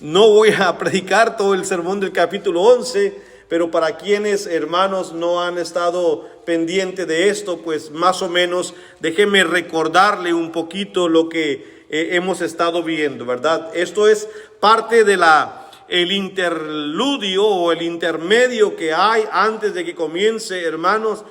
No voy a predicar todo el sermón del capítulo 11, pero para quienes, hermanos, no han estado pendientes de esto, pues más o menos déjenme recordarle un poquito lo que hemos estado viendo, ¿verdad? Esto es parte de el interludio o el intermedio que hay antes de que comience, hermanos,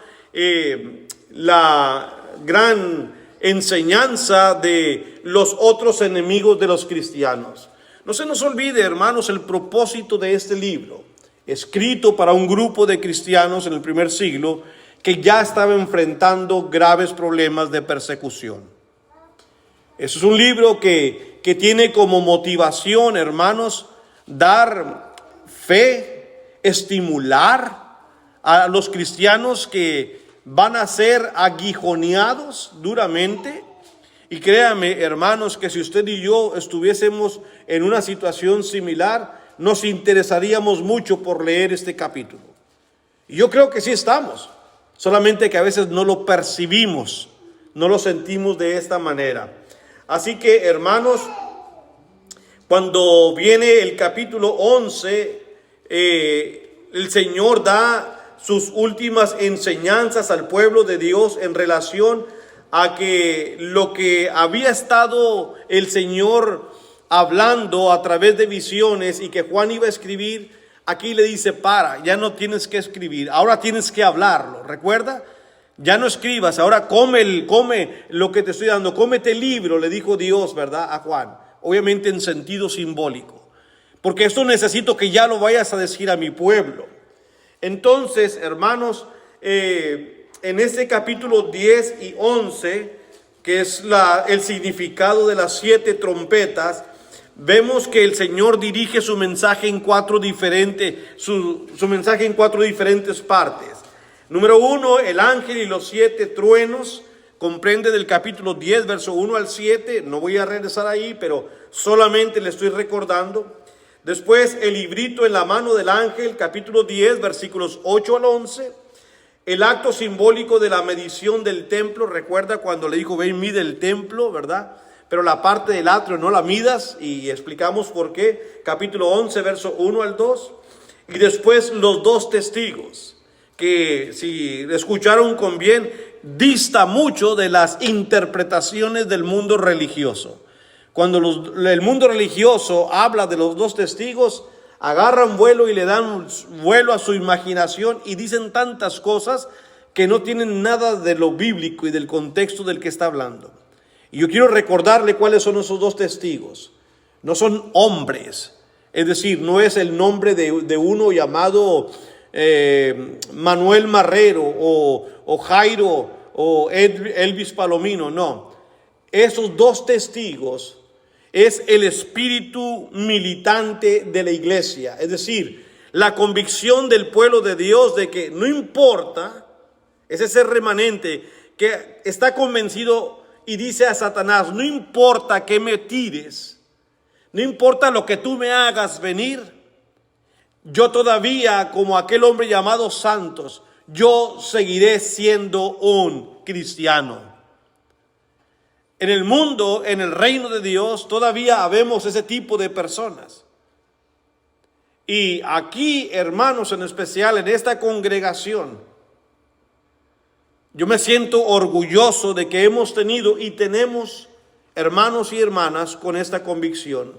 la gran enseñanza de los otros enemigos de los cristianos. No se nos olvide, hermanos, el propósito de este libro, escrito para un grupo de cristianos en el primer siglo que ya estaba enfrentando graves problemas de persecución. Eso es un libro que tiene como motivación, hermanos, dar fe, estimular a los cristianos que van a ser aguijoneados duramente. Y créanme, hermanos, que si usted y yo estuviésemos en una situación similar, nos interesaríamos mucho por leer este capítulo. Y yo creo que sí estamos, solamente que a veces no lo percibimos, no lo sentimos de esta manera. Así que, hermanos, cuando viene el capítulo 11, el Señor da sus últimas enseñanzas al pueblo de Dios en relación a que lo que había estado el Señor hablando a través de visiones y que Juan iba a escribir, aquí le dice: ya no tienes que escribir, ahora tienes que hablarlo. ¿Recuerda? Ya no escribas, ahora come lo que te estoy dando, cómete el libro, le dijo Dios, ¿verdad?, a Juan, obviamente en sentido simbólico, porque esto necesito que ya lo vayas a decir a mi pueblo. Entonces, hermanos, en este capítulo 10 y 11, que es el significado de las 7 trompetas, vemos que el Señor dirige su mensaje en su mensaje en 4 diferentes partes. Número 1, el ángel y los 7 truenos, comprende del capítulo 10, verso 1 al 7. No voy a regresar ahí, pero solamente le estoy recordando. Después, el librito en la mano del ángel, capítulo 10, versículos 8 al 11. El acto simbólico de la medición del templo. Recuerda cuando le dijo: ve y mide el templo, ¿verdad? Pero la parte del atrio no la midas, y explicamos por qué. Capítulo 11, verso 1 al 2. Y después los 2 testigos, que si escucharon con bien, dista mucho de las interpretaciones del mundo religioso. Cuando el mundo religioso habla de los 2 testigos, agarran vuelo y le dan vuelo a su imaginación y dicen tantas cosas que no tienen nada de lo bíblico y del contexto del que está hablando. Y yo quiero recordarle cuáles son esos 2 testigos. No son hombres, es decir, no es el nombre de uno llamado Manuel Marrero o Jairo o Elvis Palomino. No, esos 2 testigos es el espíritu militante de la iglesia, es decir, la convicción del pueblo de Dios de que no importa, es ese remanente que está convencido y dice a Satanás: no importa que me tires, no importa lo que tú me hagas venir, yo todavía, como aquel hombre llamado Santos, yo seguiré siendo un cristiano. En el mundo, en el reino de Dios, todavía habemos ese tipo de personas. Y aquí, hermanos, en especial en esta congregación, yo me siento orgulloso de que hemos tenido y tenemos hermanos y hermanas con esta convicción.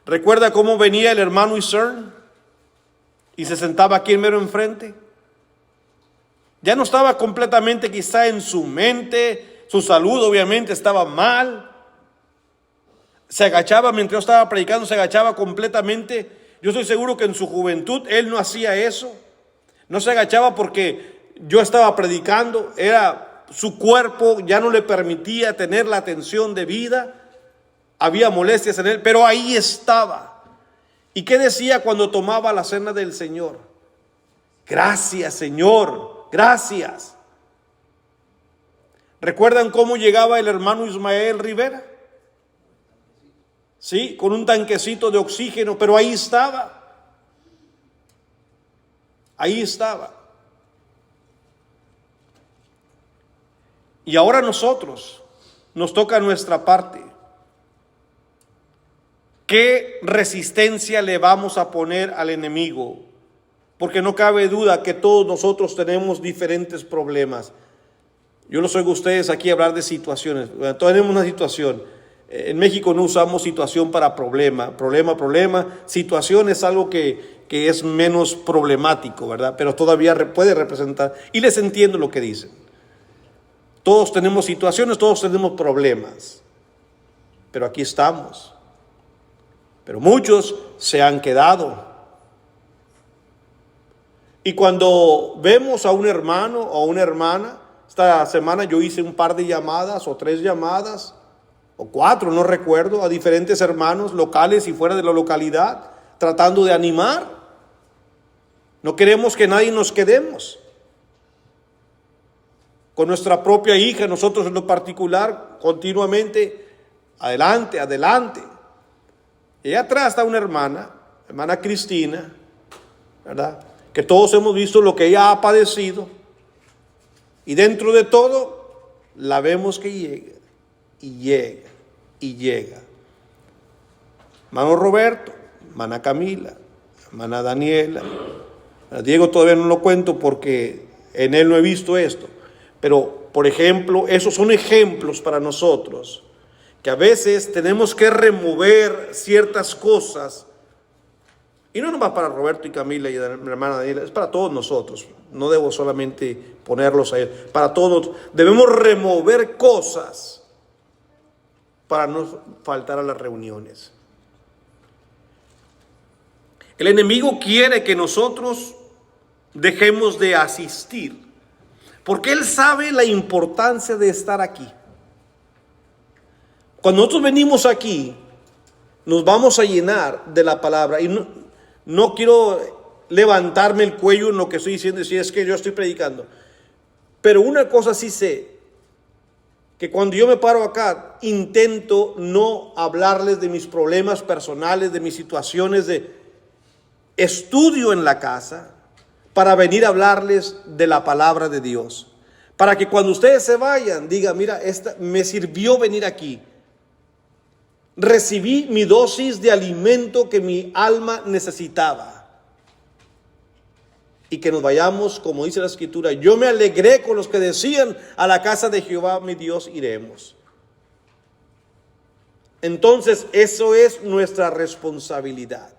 ¿Recuerda cómo venía el hermano Isern y se sentaba aquí mero enfrente? Ya no estaba completamente quizá en su mente. Su salud obviamente estaba mal. Se agachaba mientras yo estaba predicando, se agachaba completamente. Yo estoy seguro que en su juventud él no hacía eso. No se agachaba porque yo estaba predicando. Su cuerpo ya no le permitía tener la atención debida. Había molestias en él, pero ahí estaba. ¿Y qué decía cuando tomaba la cena del Señor? Gracias, Señor, gracias. ¿Recuerdan cómo llegaba el hermano Ismael Rivera? Sí, con un tanquecito de oxígeno, pero ahí estaba. Ahí estaba. Y ahora nosotros, nos toca nuestra parte. ¿qué resistencia le vamos a poner al enemigo? Porque no cabe duda que todos nosotros tenemos diferentes problemas. Yo los oigo a ustedes aquí hablar de situaciones. Tenemos una situación. En México no usamos situación para problema. Situación es algo que es menos problemático, ¿verdad? Pero todavía puede representar. Y les entiendo lo que dicen. Todos tenemos situaciones, todos tenemos problemas. Pero aquí estamos. Pero muchos se han quedado. Y cuando vemos a un hermano o a una hermana, esta semana yo hice un par de llamadas o 3 llamadas o 4, no recuerdo, a diferentes hermanos locales y fuera de la localidad, tratando de animar. No queremos que nadie nos quedemos. Con nuestra propia hija, nosotros en lo particular, continuamente, adelante, adelante. Y atrás está una hermana Cristina, ¿verdad? Que todos hemos visto lo que ella ha padecido. Y dentro de todo, la vemos que llega, y llega, y llega. Hermano Roberto, hermana Camila, hermana Daniela. A Diego todavía no lo cuento porque en él no he visto esto. Pero, por ejemplo, esos son ejemplos para nosotros, que a veces tenemos que remover ciertas cosas. Y no nomás para Roberto y Camila y mi hermana Daniela, es para todos nosotros. No debo solamente ponerlos a ellos. Para todos debemos remover cosas para no faltar a las reuniones. El enemigo quiere que nosotros dejemos de asistir, porque él sabe la importancia de estar aquí. Cuando nosotros venimos aquí, nos vamos a llenar de la palabra. Y no quiero levantarme el cuello en lo que estoy diciendo, si es que yo estoy predicando. Pero una cosa sí sé, que cuando yo me paro acá, intento no hablarles de mis problemas personales, de mis situaciones de estudio en la casa, para venir a hablarles de la palabra de Dios. Para que cuando ustedes se vayan, digan, mira, me sirvió venir aquí. Recibí mi dosis de alimento que mi alma necesitaba. Y que nos vayamos, como dice la Escritura, yo me alegré con los que decían, a la casa de Jehová mi Dios iremos. Entonces, eso es nuestra responsabilidad.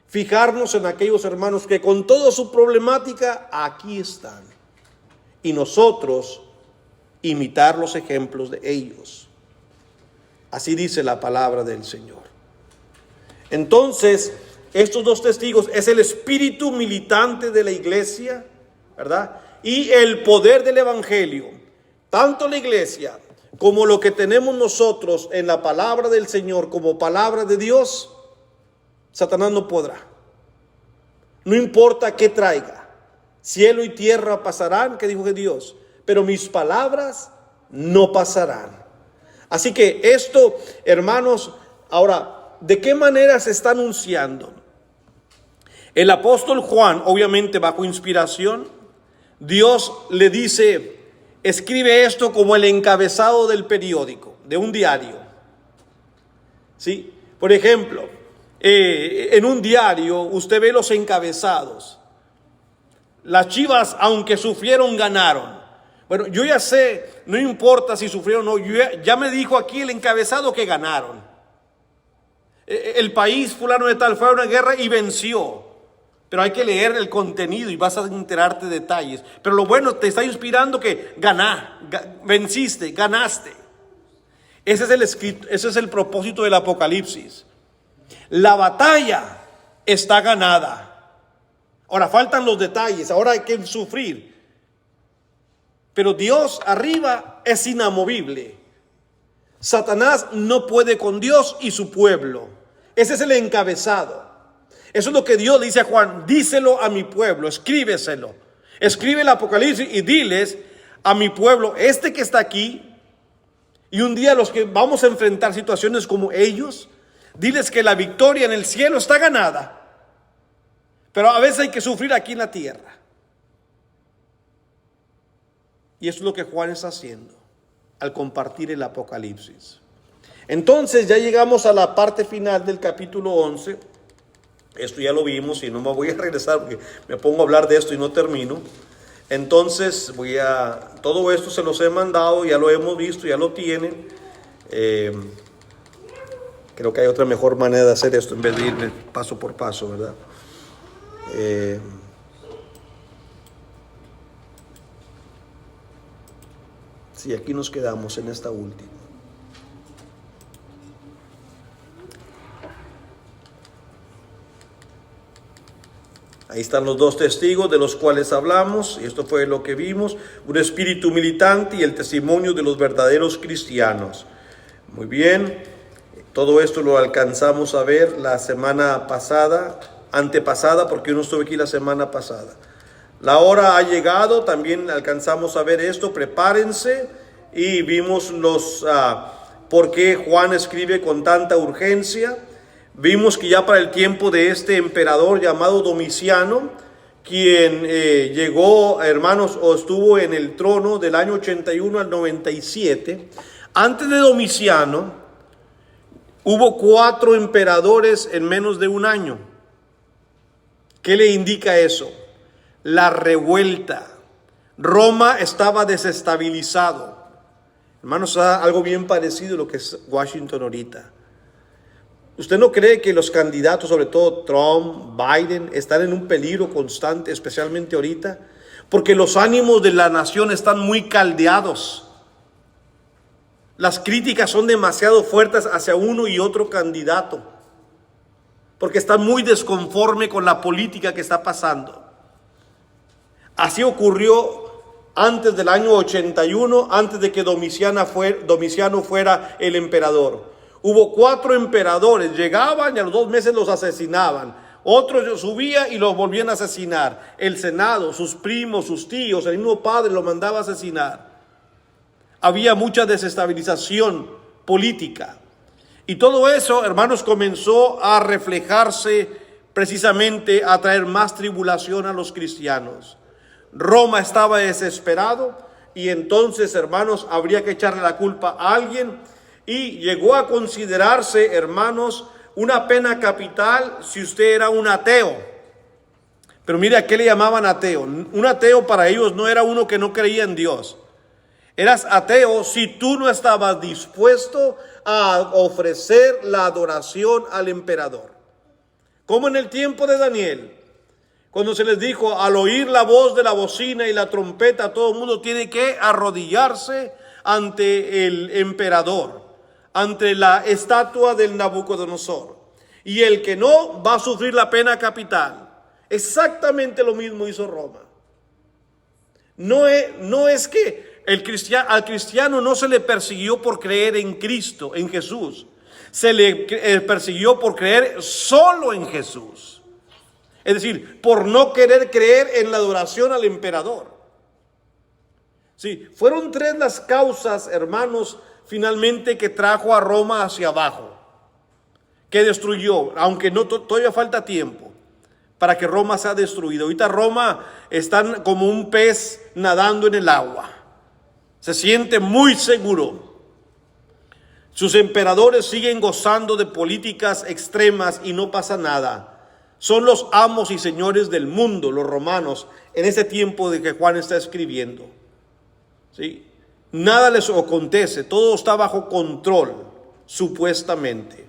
Fijarnos en aquellos hermanos que con toda su problemática aquí están. Y nosotros imitar los ejemplos de ellos. Así dice la palabra del Señor. Entonces, estos 2 testigos es el espíritu militante de la iglesia, ¿verdad? Y el poder del evangelio. Tanto la iglesia como lo que tenemos nosotros en la palabra del Señor como palabra de Dios, Satanás no podrá. No importa qué traiga. Cielo y tierra pasarán, que dijo Dios, pero mis palabras no pasarán. Así que esto, hermanos, ahora, ¿de qué manera se está anunciando? El apóstol Juan, obviamente bajo inspiración, Dios le dice, escribe esto como el encabezado del periódico, de un diario. ¿Sí? Por ejemplo, en un diario usted ve los encabezados. Las Chivas, aunque sufrieron, ganaron. Bueno, yo ya sé, no importa si sufrieron o no, ya me dijo aquí el encabezado que ganaron. El país fulano de tal fue a una guerra y venció. Pero hay que leer el contenido y vas a enterarte de detalles. Pero lo bueno, te está inspirando que venciste, ganaste. Ese es el propósito del Apocalipsis. La batalla está ganada. Ahora faltan los detalles, ahora hay que sufrir. Pero Dios arriba es inamovible. Satanás no puede con Dios y su pueblo. Ese es el encabezado. Eso es lo que Dios le dice a Juan, díselo a mi pueblo, escríbeselo. Escribe el Apocalipsis y diles a mi pueblo, este que está aquí, y un día los que vamos a enfrentar situaciones como ellos, diles que la victoria en el cielo está ganada. Pero a veces hay que sufrir aquí en la tierra. Y eso es lo que Juan está haciendo al compartir el Apocalipsis. Entonces ya llegamos a la parte final del capítulo 11. Esto ya lo vimos y no me voy a regresar porque me pongo a hablar de esto y no termino. Entonces todo esto se los he mandado, ya lo hemos visto, ya lo tienen. Creo que hay otra mejor manera de hacer esto en vez de ir paso por paso, ¿verdad? Sí, aquí nos quedamos en esta última. Ahí están los dos testigos de los cuales hablamos, y esto fue lo que vimos, un espíritu militante y el testimonio de los verdaderos cristianos. Muy bien, todo esto lo alcanzamos a ver la semana pasada, antepasada, porque yo no estuve aquí la semana pasada. La hora ha llegado, también alcanzamos a ver esto, prepárense, y vimos por qué Juan escribe con tanta urgencia. Vimos que ya para el tiempo de este emperador llamado Domiciano, quien llegó, hermanos, o estuvo en el trono del año 81 al 97, antes de Domiciano hubo 4 emperadores en menos de un año. ¿Qué le indica eso? La revuelta. Roma estaba desestabilizado. Hermanos, algo bien parecido a lo que es Washington ahorita. ¿Usted no cree que los candidatos, sobre todo Trump, Biden, están en un peligro constante, especialmente ahorita? Porque los ánimos de la nación están muy caldeados. Las críticas son demasiado fuertes hacia uno y otro candidato, porque están muy desconforme con la política que está pasando. Así ocurrió antes del año 81, antes de que Domiciano fuera el emperador. Hubo 4 emperadores, llegaban y a los 2 meses los asesinaban. Otros subían y los volvían a asesinar. El Senado, sus primos, sus tíos, el mismo padre lo mandaba a asesinar. Había mucha desestabilización política. Y todo eso, hermanos, comenzó a reflejarse precisamente a traer más tribulación a los cristianos. Roma estaba desesperado y entonces, hermanos, habría que echarle la culpa a alguien. Y llegó a considerarse, hermanos, una pena capital si usted era un ateo. Pero mire, ¿a qué le llamaban ateo? Un ateo para ellos no era uno que no creía en Dios. Eras ateo si tú no estabas dispuesto a ofrecer la adoración al emperador. Como en el tiempo de Daniel, cuando se les dijo, al oír la voz de la bocina y la trompeta, todo el mundo tiene que arrodillarse ante el emperador, ante la estatua del Nabucodonosor, y el que no va a sufrir la pena capital. Exactamente lo mismo hizo Roma. No es que al cristiano no se le persiguió por creer en Cristo, en Jesús. Se le persiguió por creer solo en Jesús. Es decir, por no querer creer en la adoración al emperador. Sí, fueron 3 las causas, hermanos, finalmente que trajo a Roma hacia abajo, que destruyó, aunque no todavía falta tiempo para que Roma sea destruida. Ahorita Roma está como un pez nadando en el agua, se siente muy seguro. Sus emperadores siguen gozando de políticas extremas y no pasa nada. Son los amos y señores del mundo, los romanos, en ese tiempo de que Juan está escribiendo. ¿Sí? Nada les acontece, todo está bajo control, supuestamente.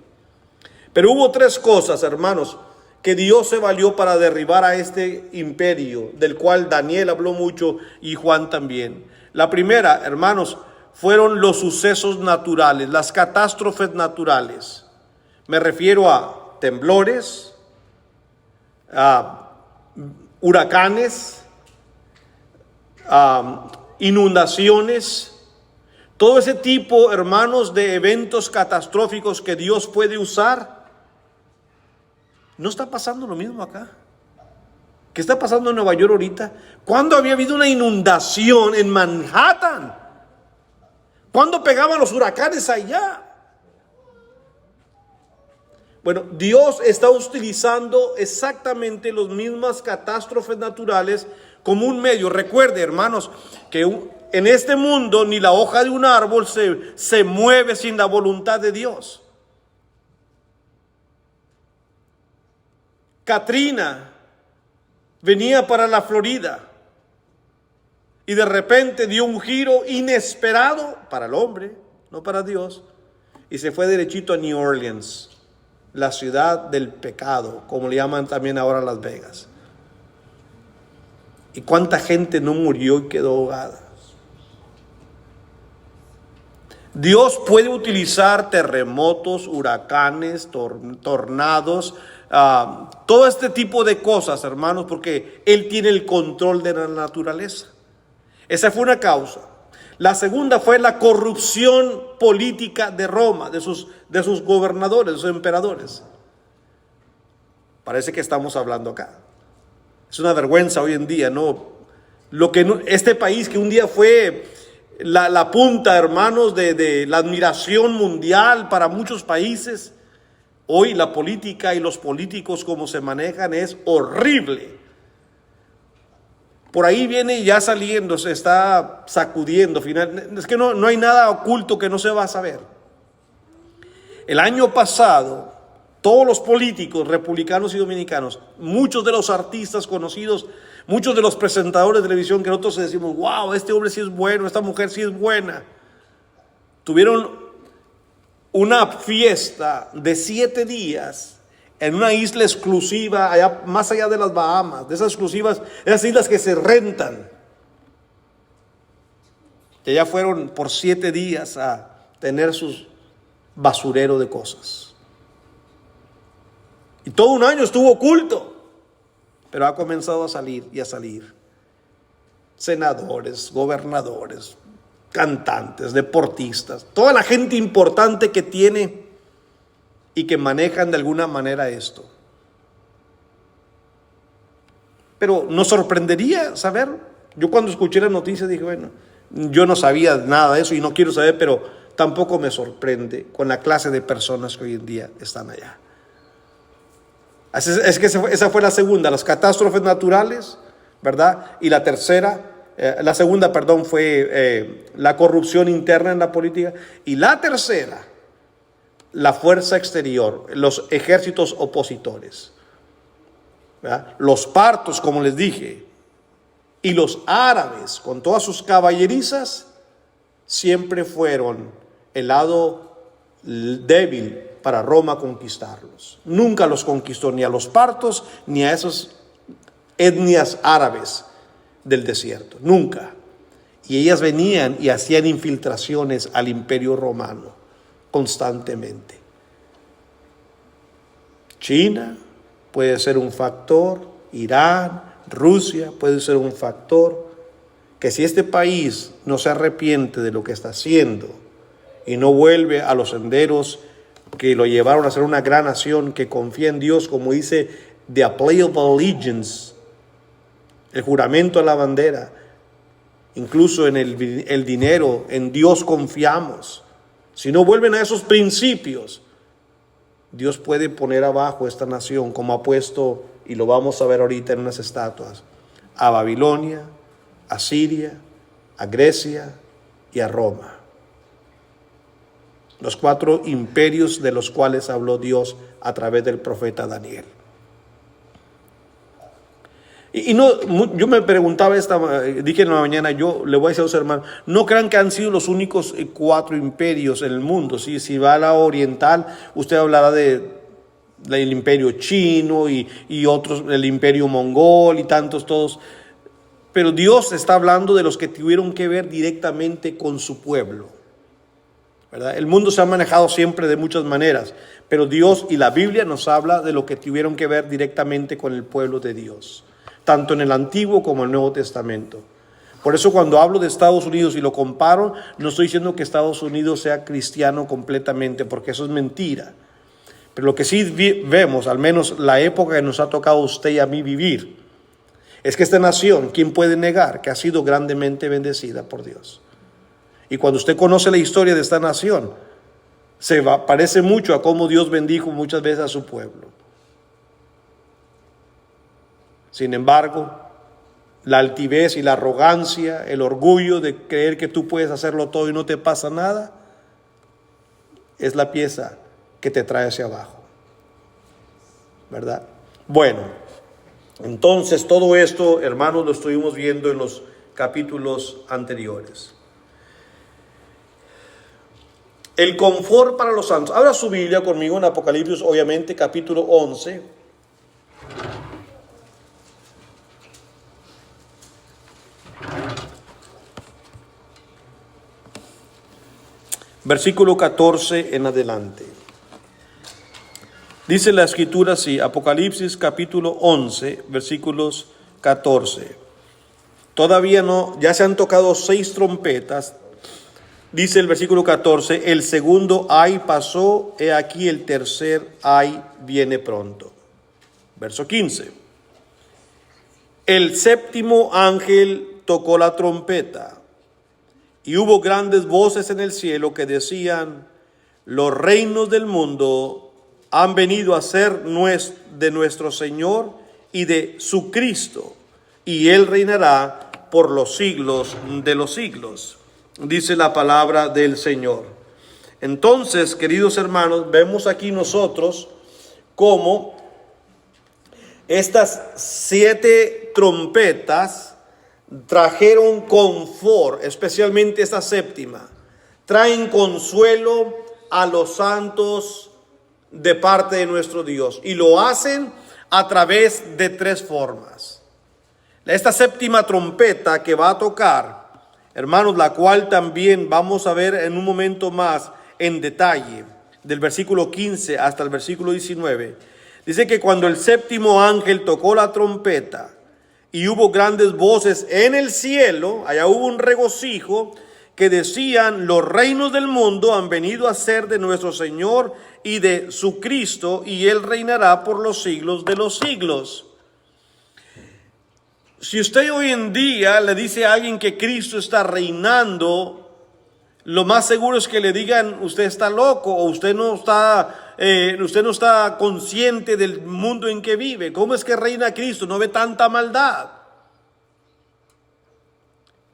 Pero hubo 3 cosas, hermanos, que Dios se valió para derribar a este imperio, del cual Daniel habló mucho y Juan también. La primera, hermanos, fueron los sucesos naturales, las catástrofes naturales. Me refiero a temblores, a huracanes, a inundaciones, todo ese tipo, hermanos, de eventos catastróficos que Dios puede usar. ¿No está pasando lo mismo acá? ¿Qué está pasando en Nueva York ahorita? ¿Cuándo había habido una inundación en Manhattan? ¿Cuándo pegaban los huracanes allá? Bueno, Dios está utilizando exactamente las mismas catástrofes naturales como un medio. Recuerde, hermanos, que en este mundo ni la hoja de un árbol se mueve sin la voluntad de Dios. Katrina venía para la Florida y de repente dio un giro inesperado para el hombre, no para Dios, y se fue derechito a New Orleans, la ciudad del pecado, como le llaman también ahora Las Vegas. ¿Y cuánta gente no murió y quedó ahogada? Dios puede utilizar terremotos, huracanes, tornados, todo este tipo de cosas, hermanos, porque Él tiene el control de la naturaleza. Esa fue una causa. La segunda fue la corrupción política de Roma, de sus gobernadores, de sus emperadores. Parece que estamos hablando acá. Es una vergüenza hoy en día, ¿no? Este país que un día fue la punta, hermanos, de la admiración mundial para muchos países. Hoy la política y los políticos como se manejan es horrible. Por ahí viene ya saliendo, se está sacudiendo. Es que no hay nada oculto que no se va a saber. El año pasado, todos los políticos republicanos y dominicanos, muchos de los artistas conocidos, muchos de los presentadores de televisión que nosotros decimos, wow, este hombre sí es bueno, esta mujer sí es buena, tuvieron una fiesta de 7 días en una isla exclusiva, allá, más allá de las Bahamas, de esas exclusivas, esas islas que se rentan. Que allá fueron por 7 días a tener sus basurero de cosas. Y todo un año estuvo oculto, pero ha comenzado a salir y a salir. Senadores, gobernadores, cantantes, deportistas, toda la gente importante que tiene y que manejan de alguna manera esto. Pero nos sorprendería saber. Yo cuando escuché la noticia dije, bueno, yo no sabía nada de eso y no quiero saber, pero tampoco me sorprende con la clase de personas que hoy en día están allá. Es que esa fue la segunda, las catástrofes naturales, ¿verdad? Y la segunda, fue la corrupción interna en la política. Y la tercera, la fuerza exterior, los ejércitos opositores, ¿verdad? Los partos, como les dije, y los árabes, con todas sus caballerizas, siempre fueron el lado débil para Roma conquistarlos. Nunca los conquistó ni a los partos ni a esas etnias árabes del desierto, nunca. Y ellas venían y hacían infiltraciones al imperio romano constantemente. China puede ser un factor, Irán, Rusia puede ser un factor, que si este país no se arrepiente de lo que está haciendo y no vuelve a los senderos que lo llevaron a ser una gran nación que confía en Dios, como dice the pledge of allegiance, el juramento a la bandera, incluso en el dinero, en Dios confiamos. Si no vuelven a esos principios, Dios puede poner abajo esta nación, como ha puesto, y lo vamos a ver ahorita en unas estatuas, a Babilonia, a Siria, a Grecia y a Roma. Los 4 imperios de los cuales habló Dios a través del profeta Daniel. Yo me preguntaba dije en la mañana, yo le voy a decir a los hermanos, no crean que han sido los únicos 4 imperios en el mundo. Si va a la oriental, usted hablará del imperio chino y otros, el imperio mongol y tantos todos. Pero Dios está hablando de los que tuvieron que ver directamente con su pueblo, ¿verdad? El mundo se ha manejado siempre de muchas maneras, pero Dios y la Biblia nos habla de lo que tuvieron que ver directamente con el pueblo de Dios, tanto en el Antiguo como en el Nuevo Testamento. Por eso cuando hablo de Estados Unidos y lo comparo, no estoy diciendo que Estados Unidos sea cristiano completamente, porque eso es mentira. Pero lo que sí vemos, al menos la época que nos ha tocado a usted y a mí vivir, es que esta nación, ¿quién puede negar que ha sido grandemente bendecida por Dios? Y cuando usted conoce la historia de esta nación, parece mucho a cómo Dios bendijo muchas veces a su pueblo. Sin embargo, La altivez y la arrogancia, el orgullo de creer que tú puedes hacerlo todo y no te pasa nada, es la pieza que te trae hacia abajo, ¿verdad? Bueno, entonces todo esto, hermanos, lo estuvimos viendo en los capítulos anteriores. El confort para los santos. Abra su Biblia conmigo en Apocalipsis, obviamente, capítulo 11. Versículo 14 en adelante. Dice la escritura así, Apocalipsis capítulo 11, versículos 14. Todavía no, ya se han tocado 6 trompetas. Dice el versículo 14, el segundo ay pasó, he aquí el tercer ay viene pronto. Verso 15. El séptimo ángel tocó la trompeta y hubo grandes voces en el cielo que decían, los reinos del mundo han venido a ser de nuestro Señor y de su Cristo, y Él reinará por los siglos de los siglos. Dice la palabra del Señor. Entonces, queridos hermanos, vemos aquí nosotros cómo estas 7 trompetas trajeron confort, especialmente esta séptima. Traen consuelo a los santos de parte de nuestro Dios. Y lo hacen a través de 3 formas. Esta séptima trompeta que va a tocar, hermanos, la cual también vamos a ver en un momento más en detalle, del versículo 15 hasta el versículo 19, dice que cuando el séptimo ángel tocó la trompeta y hubo grandes voces en el cielo, allá hubo un regocijo que decían, los reinos del mundo han venido a ser de nuestro Señor y de su Cristo, y Él reinará por los siglos de los siglos. Si usted hoy en día le dice a alguien que Cristo está reinando, lo más seguro es que le digan, usted está loco, o usted no está consciente del mundo en que vive. ¿Cómo es que reina Cristo? No ve tanta maldad.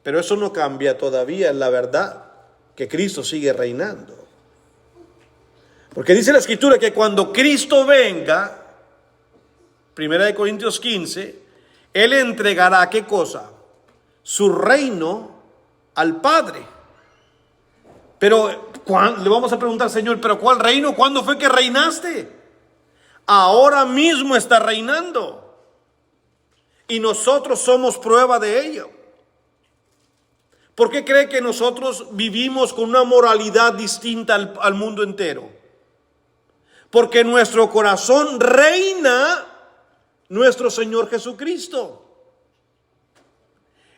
Pero eso no cambia todavía la verdad, que Cristo sigue reinando. Porque dice la Escritura que cuando Cristo venga, 1 Corintios 15, Él entregará, ¿qué cosa? Su reino al Padre. Pero le vamos a preguntar, Señor, ¿pero cuál reino? ¿Cuándo fue que reinaste? Ahora mismo está reinando. Y nosotros somos prueba de ello. ¿Por qué cree que nosotros vivimos con una moralidad distinta al mundo entero? Porque en nuestro corazón reina nuestro Señor Jesucristo.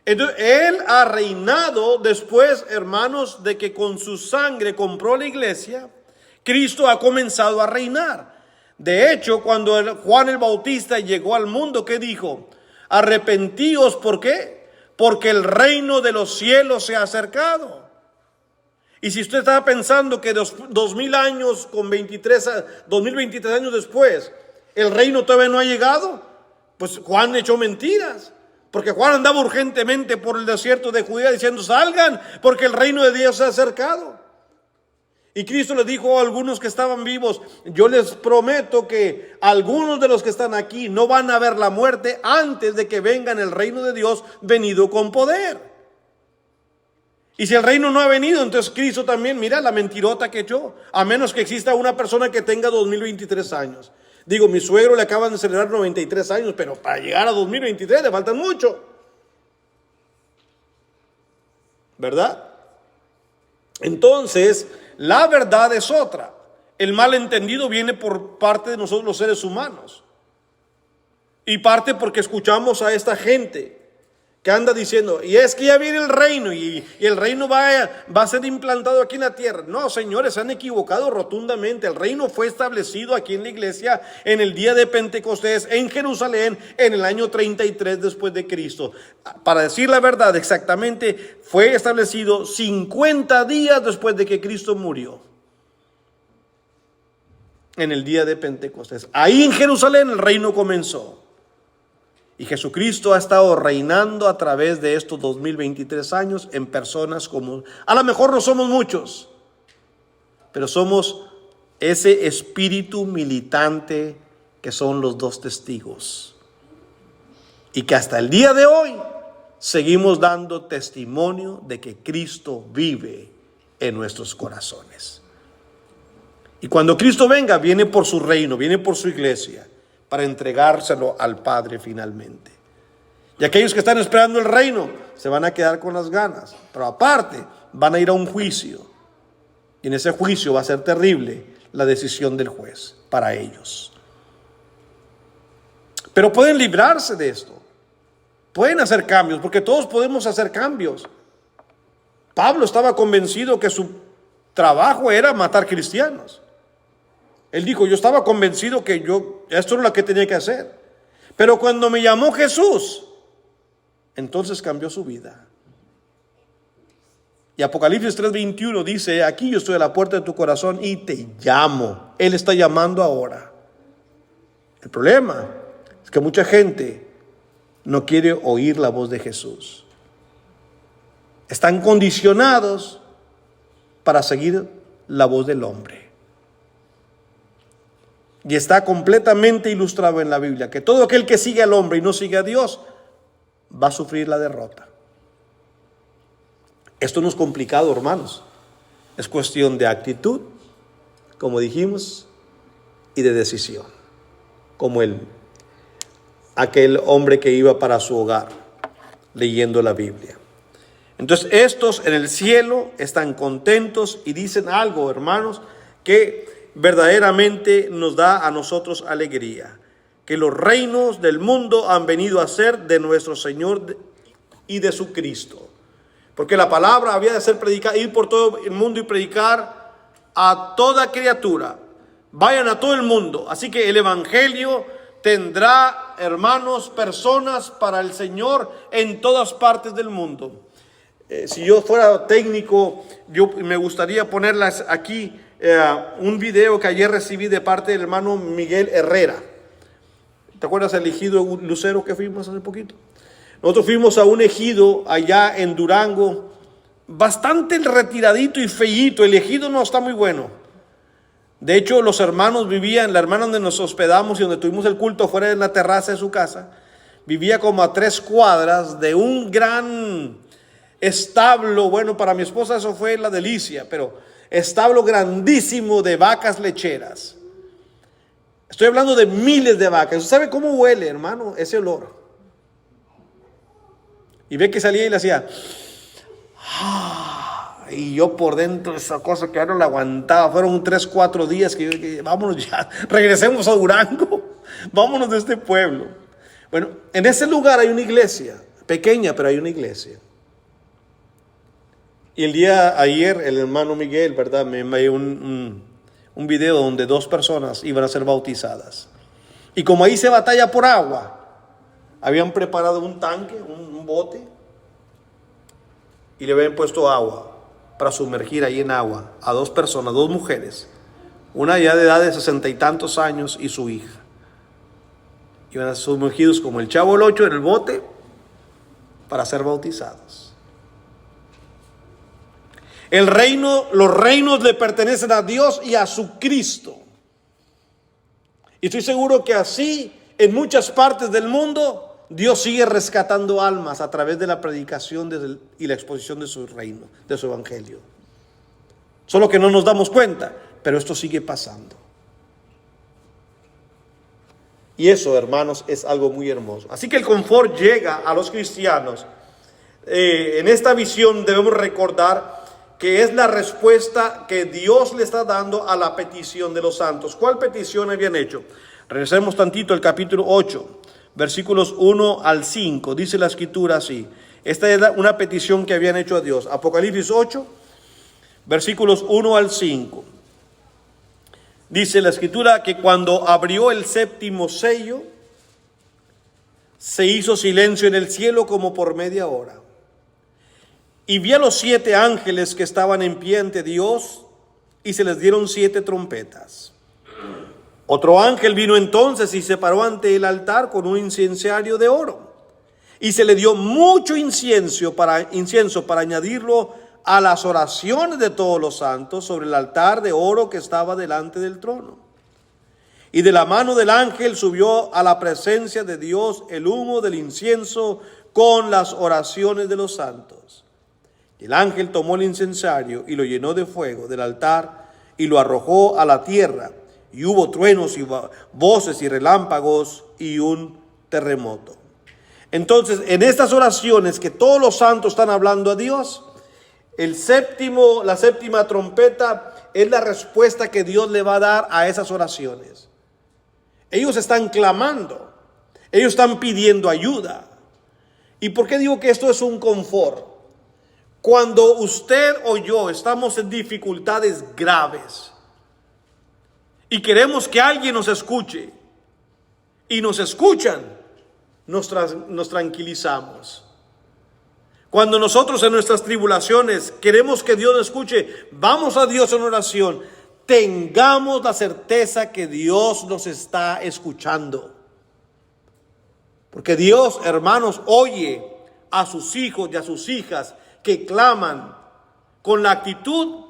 Entonces, Él ha reinado después, hermanos, de que con su sangre compró la iglesia. Cristo ha comenzado a reinar. De hecho, cuando Juan el Bautista llegó al mundo, ¿qué dijo? Arrepentíos, ¿por qué? Porque el reino de los cielos se ha acercado. Y si usted estaba pensando que 2000 años con 2023 años después, el reino todavía no ha llegado, pues Juan echó mentiras. Porque Juan andaba urgentemente por el desierto de Judea diciendo, salgan, porque el reino de Dios se ha acercado. Y Cristo les dijo a algunos que estaban vivos, yo les prometo que algunos de los que están aquí no van a ver la muerte antes de que vengan el reino de Dios venido con poder. Y si el reino no ha venido, entonces Cristo también, mira la mentirota que echó, a menos que exista una persona que tenga 2023 años. Digo, mi suegro le acaban de celebrar 93 años, pero para llegar a 2023 le faltan mucho. ¿Verdad? Entonces, la verdad es otra. El malentendido viene por parte de nosotros los seres humanos. Y parte porque escuchamos a esta gente que anda diciendo, y es que ya viene el reino y el reino va a ser implantado aquí en la tierra. No, señores, se han equivocado rotundamente. El reino fue establecido aquí en la iglesia en el día de Pentecostés en Jerusalén en el año 33 después de Cristo. Para decir la verdad, exactamente fue establecido 50 días después de que Cristo murió. En el día de Pentecostés. Ahí en Jerusalén el reino comenzó. Y Jesucristo ha estado reinando a través de estos 2023 años en personas como, a lo mejor no somos muchos, pero somos ese espíritu militante que son los dos testigos. Y que hasta el día de hoy seguimos dando testimonio de que Cristo vive en nuestros corazones. Y cuando Cristo venga, viene por su reino, viene por su iglesia, para entregárselo al Padre finalmente. Y aquellos que están esperando el reino se van a quedar con las ganas, pero aparte van a ir a un juicio. Y en ese juicio va a ser terrible la decisión del juez para ellos. Pero pueden librarse de esto. Pueden hacer cambios, porque todos podemos hacer cambios. Pablo estaba convencido que su trabajo era matar cristianos. Él dijo, yo estaba convencido que esto era lo que tenía que hacer. Pero cuando me llamó Jesús, entonces cambió su vida. Y Apocalipsis 3:21 dice, aquí yo estoy a la puerta de tu corazón y te llamo. Él está llamando ahora. El problema es que mucha gente no quiere oír la voz de Jesús. Están condicionados para seguir la voz del hombre. Y está completamente ilustrado en la Biblia que todo aquel que sigue al hombre y no sigue a Dios va a sufrir la derrota. Esto no es complicado, hermanos. Es cuestión de actitud, como dijimos, y de decisión. Como aquel hombre que iba para su hogar leyendo la Biblia. Entonces estos en el cielo están contentos y dicen algo, hermanos, que verdaderamente nos da a nosotros alegría. Que los reinos del mundo han venido a ser de nuestro Señor y de su Cristo. Porque la palabra había de ser predicada, ir por todo el mundo y predicar a toda criatura. Vayan a todo el mundo. Así que el evangelio tendrá, hermanos, personas para el Señor en todas partes del mundo. Si yo fuera técnico, yo me gustaría ponerlas aquí, un video que ayer recibí de parte del hermano Miguel Herrera. ¿Te acuerdas del ejido Lucero que fuimos hace poquito? Nosotros fuimos a un ejido allá en Durango, bastante retiradito y feíto. El ejido no está muy bueno. De hecho, los hermanos vivían, la hermana donde nos hospedamos y donde tuvimos el culto fuera de la terraza de su casa, vivía como a 3 cuadras de un gran establo. Bueno, para mi esposa eso fue la delicia, pero establo grandísimo de vacas lecheras. Estoy hablando de miles de vacas. ¿Sabe cómo huele, hermano? Ese olor. Y ve que salía y le hacía, y yo por dentro esa cosa que ya no la aguantaba. Fueron 3-4 días que yo dije, vámonos ya, regresemos a Durango, vámonos de este pueblo. Bueno, en ese lugar hay una iglesia, pequeña, pero hay una iglesia. Y el día ayer el hermano Miguel, ¿verdad?, me envió un video donde 2 personas iban a ser bautizadas. Y como ahí se batalla por agua, habían preparado un tanque, un bote, y le habían puesto agua para sumergir ahí en agua a 2 personas, 2 mujeres, una ya de edad de 60 y tantos años y su hija. Iban a ser sumergidos como el Chavo el 8 en el bote para ser bautizados. Los reinos le pertenecen a Dios y a su Cristo. Y estoy seguro que así en muchas partes del mundo Dios sigue rescatando almas a través de la predicación y la exposición de su reino, de su evangelio. Solo que no nos damos cuenta, pero esto sigue pasando. Y eso, hermanos, es algo muy hermoso. Así que el confort llega a los cristianos. En esta visión debemos recordar que es la respuesta que Dios le está dando a la petición de los santos. ¿Cuál petición habían hecho? Regresemos tantito al capítulo 8. Versículos 1 al 5, dice la escritura así. Esta es una petición que habían hecho a Dios. Apocalipsis 8, versículos 1 al 5. Dice la escritura que cuando abrió el 7º sello, se hizo silencio en el cielo como por media hora. Y vi a los 7 ángeles que estaban en pie ante Dios, y se les dieron 7 trompetas. Otro ángel vino entonces y se paró ante el altar con un incensario de oro. Y se le dio mucho incienso para añadirlo a las oraciones de todos los santos sobre el altar de oro que estaba delante del trono. Y de la mano del ángel subió a la presencia de Dios el humo del incienso con las oraciones de los santos. Y el ángel tomó el incensario y lo llenó de fuego del altar y lo arrojó a la tierra. Y hubo truenos y voces y relámpagos y un terremoto. Entonces, en estas oraciones que todos los santos están hablando a Dios, la séptima trompeta es la respuesta que Dios le va a dar a esas oraciones. Ellos están clamando, ellos están pidiendo ayuda. ¿Y por qué digo que esto es un confort? Cuando usted o yo estamos en dificultades graves y queremos que alguien nos escuche y nos escuchan, nos tranquilizamos. Cuando nosotros en nuestras tribulaciones queremos que Dios nos escuche, vamos a Dios en oración. Tengamos la certeza que Dios nos está escuchando. Porque Dios, hermanos, oye a sus hijos y a sus hijas que claman con la actitud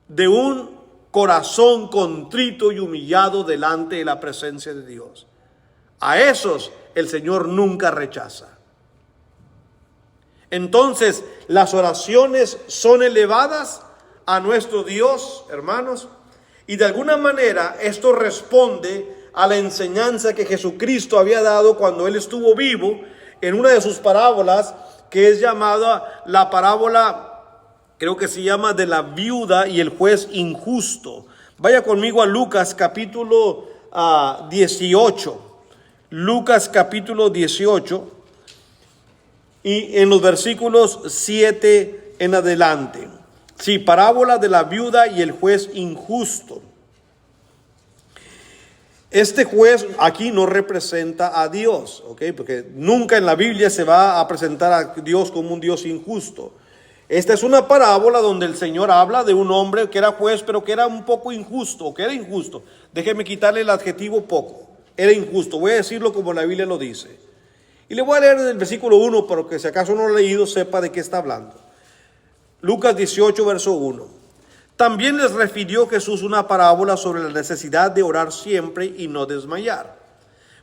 de un corazón contrito y humillado delante de la presencia de Dios. A esos el Señor nunca rechaza. Entonces, las oraciones son elevadas a nuestro Dios, hermanos, y de alguna manera esto responde a la enseñanza que Jesucristo había dado cuando Él estuvo vivo en una de sus parábolas, que es llamada la parábola, creo que se llama, de la viuda y el juez injusto. Vaya conmigo a Lucas capítulo 18. Lucas capítulo 18 y en los versículos 7 en adelante. Sí, parábola de la viuda y el juez injusto. Este juez aquí no representa a Dios, ¿ok? Porque nunca en la Biblia se va a presentar a Dios como un Dios injusto. Esta es una parábola donde el Señor habla de un hombre que era juez, pero que era un poco injusto, o que era injusto. Déjeme quitarle el adjetivo poco. Era injusto. Voy a decirlo como la Biblia lo dice. Y le voy a leer el versículo 1 para que si acaso no lo ha leído sepa de qué está hablando. Lucas 18, verso 1. También les refirió Jesús una parábola sobre la necesidad de orar siempre y no desmayar.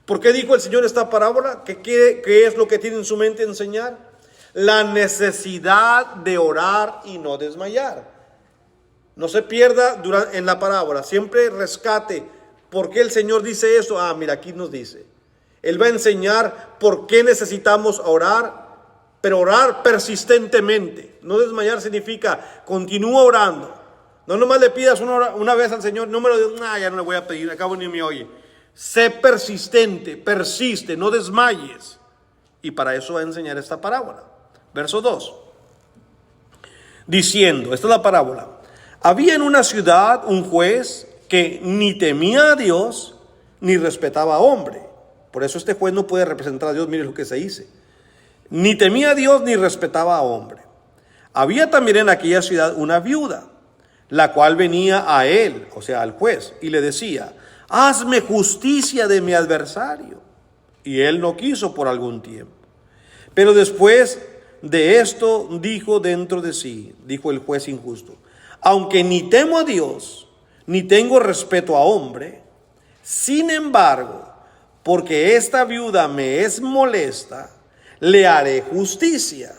¿Por qué dijo el Señor esta parábola? ¿Qué es lo que tiene en su mente enseñar? La necesidad de orar y no desmayar. No se pierda en la parábola, siempre rescate. ¿Por qué el Señor dice esto? Mira, aquí nos dice. Él va a enseñar por qué necesitamos orar, pero orar persistentemente. No desmayar significa continúa orando. No nomás le pidas una vez al Señor, no me lo digas, ya no le voy a pedir, acabo ni me oye. Sé persistente, persiste, no desmayes. Y para eso va a enseñar esta parábola. Verso 2. Diciendo, esta es la parábola. Había en una ciudad un juez que ni temía a Dios ni respetaba a hombre. Por eso este juez no puede representar a Dios, mire lo que se dice. Ni temía a Dios ni respetaba a hombre. Había también en aquella ciudad una viuda, la cual venía a él, o sea, al juez, y le decía, hazme justicia de mi adversario. Y él no quiso por algún tiempo. Pero después de esto dijo dentro de sí, dijo el juez injusto, aunque ni temo a Dios, ni tengo respeto a hombre, sin embargo, porque esta viuda me es molesta, le haré justicia,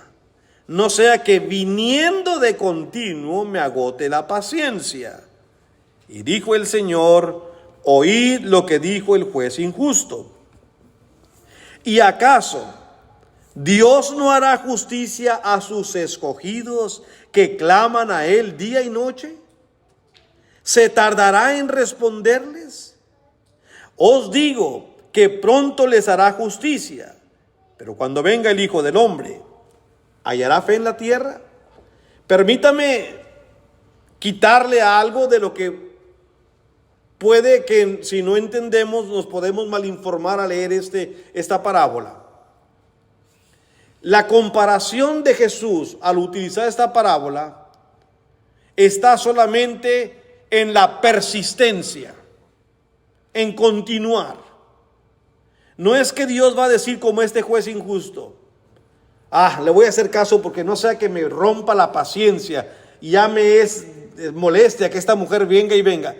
no sea que viniendo de continuo me agote la paciencia. Y dijo el Señor, oíd lo que dijo el juez injusto. ¿Y acaso Dios no hará justicia a sus escogidos que claman a Él día y noche? ¿Se tardará en responderles? Os digo que pronto les hará justicia. Pero cuando venga el Hijo del Hombre, ¿hallará fe en la tierra? Permítame quitarle algo de lo que puede que si no entendemos nos podemos malinformar al leer esta parábola. La comparación de Jesús al utilizar esta parábola está solamente en la persistencia. en continuar. No es que Dios va a decir como este juez injusto: le voy a hacer caso porque no sea que me rompa la paciencia y ya me es molestia que esta mujer venga y venga.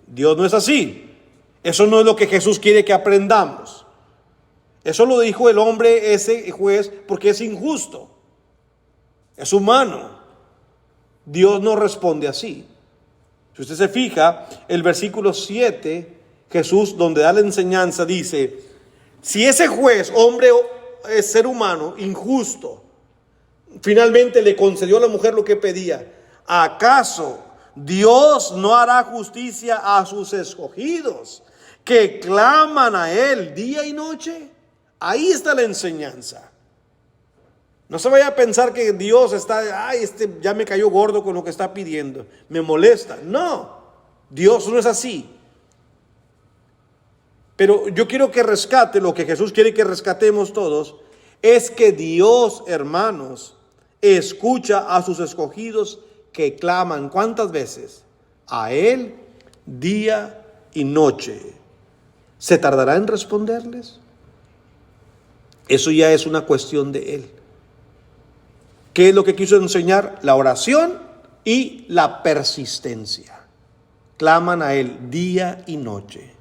Dios no es así. Eso no es lo que Jesús quiere que aprendamos. Eso lo dijo el hombre, ese juez, porque es injusto. Es humano. Dios no responde así. Si usted se fija, el versículo 7, Jesús, donde da la enseñanza, dice: si ese juez, hombre, es ser humano, injusto, finalmente le concedió a la mujer lo que pedía, ¿acaso Dios no hará justicia a sus escogidos que claman a Él día y noche? Ahí está la enseñanza. No se vaya a pensar que Dios está, ya me cayó gordo con lo que está pidiendo, me molesta. No, Dios no es así. Pero yo quiero que rescate lo que Jesús quiere que rescatemos todos, es que Dios, hermanos, escucha a sus escogidos que claman. ¿Cuántas veces? A Él día y noche. ¿Se tardará en responderles? Eso ya es una cuestión de Él. ¿Qué es lo que quiso enseñar? La oración y la persistencia. Claman a Él día y noche.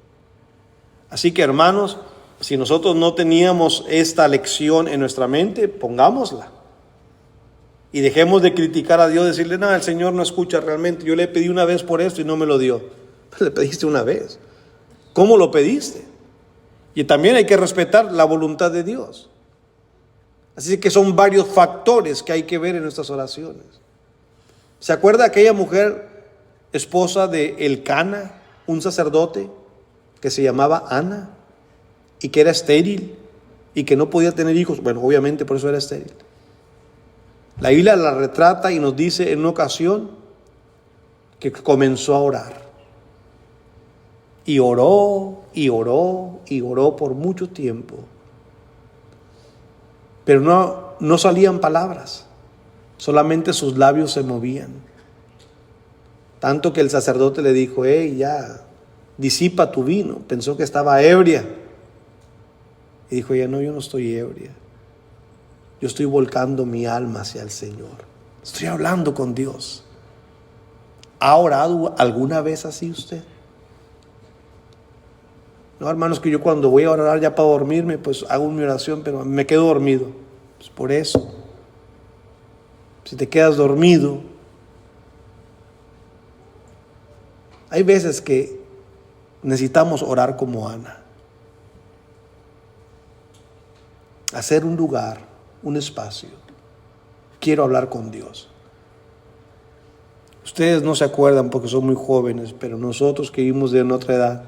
Así que, hermanos, si nosotros no teníamos esta lección en nuestra mente, pongámosla. Y dejemos de criticar a Dios, decirle: no, el Señor no escucha realmente. Yo le pedí una vez por esto y no me lo dio. Le pediste una vez. ¿Cómo lo pediste? Y también hay que respetar la voluntad de Dios. Así que son varios factores que hay que ver en nuestras oraciones. ¿Se acuerda aquella mujer, esposa de Elcana, un sacerdote que se llamaba Ana y que era estéril y que no podía tener hijos? Bueno, obviamente por eso era estéril. La Biblia la retrata y nos dice en una ocasión que comenzó a orar. Y oró, y oró, y oró por mucho tiempo. Pero no salían palabras, solamente sus labios se movían. Tanto que el sacerdote le dijo: ya, disipa tu vino. Pensó que estaba ebria. Y dijo ella: no, yo no estoy ebria. Yo estoy volcando mi alma hacia el Señor. Estoy hablando con Dios. ¿Ha orado alguna vez así usted? No, hermanos, que yo cuando voy a orar ya para dormirme, pues hago mi oración, pero me quedo dormido. Pues por eso, si te quedas dormido, hay veces que necesitamos orar como Ana. Hacer un lugar, un espacio. Quiero hablar con Dios. Ustedes no se acuerdan porque son muy jóvenes, pero nosotros que vivimos de otra edad,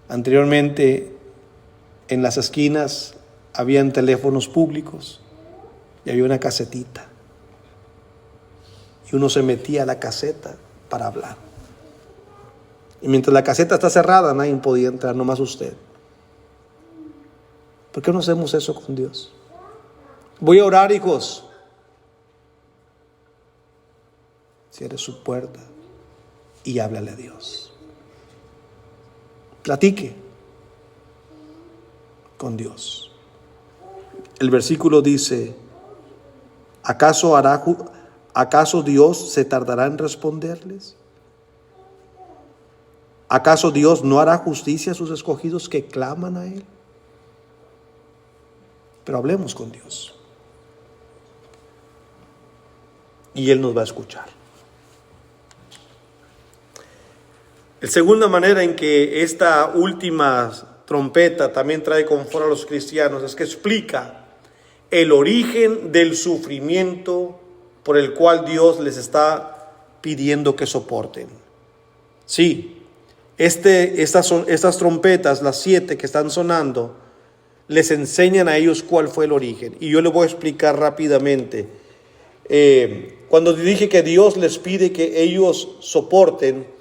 anteriormente en las esquinas habían teléfonos públicos y había una casetita. Y uno se metía a la caseta para hablar. Y mientras la caseta está cerrada, nadie podía entrar, nomás usted. ¿Por qué no hacemos eso con Dios? Voy a orar, hijos. Cierre su puerta y háblale a Dios. Platique con Dios. El versículo dice: ¿acaso Dios se tardará en responderles? ¿Acaso Dios no hará justicia a sus escogidos que claman a Él? Pero hablemos con Dios y Él nos va a escuchar. La segunda manera en que esta última trompeta también trae confort a los cristianos es que explica el origen del sufrimiento por el cual Dios les está pidiendo que soporten. Sí, estas trompetas, las 7 que están sonando, les enseñan a ellos cuál fue el origen. Y yo les voy a explicar rápidamente. Cuando dije que Dios les pide que ellos soporten,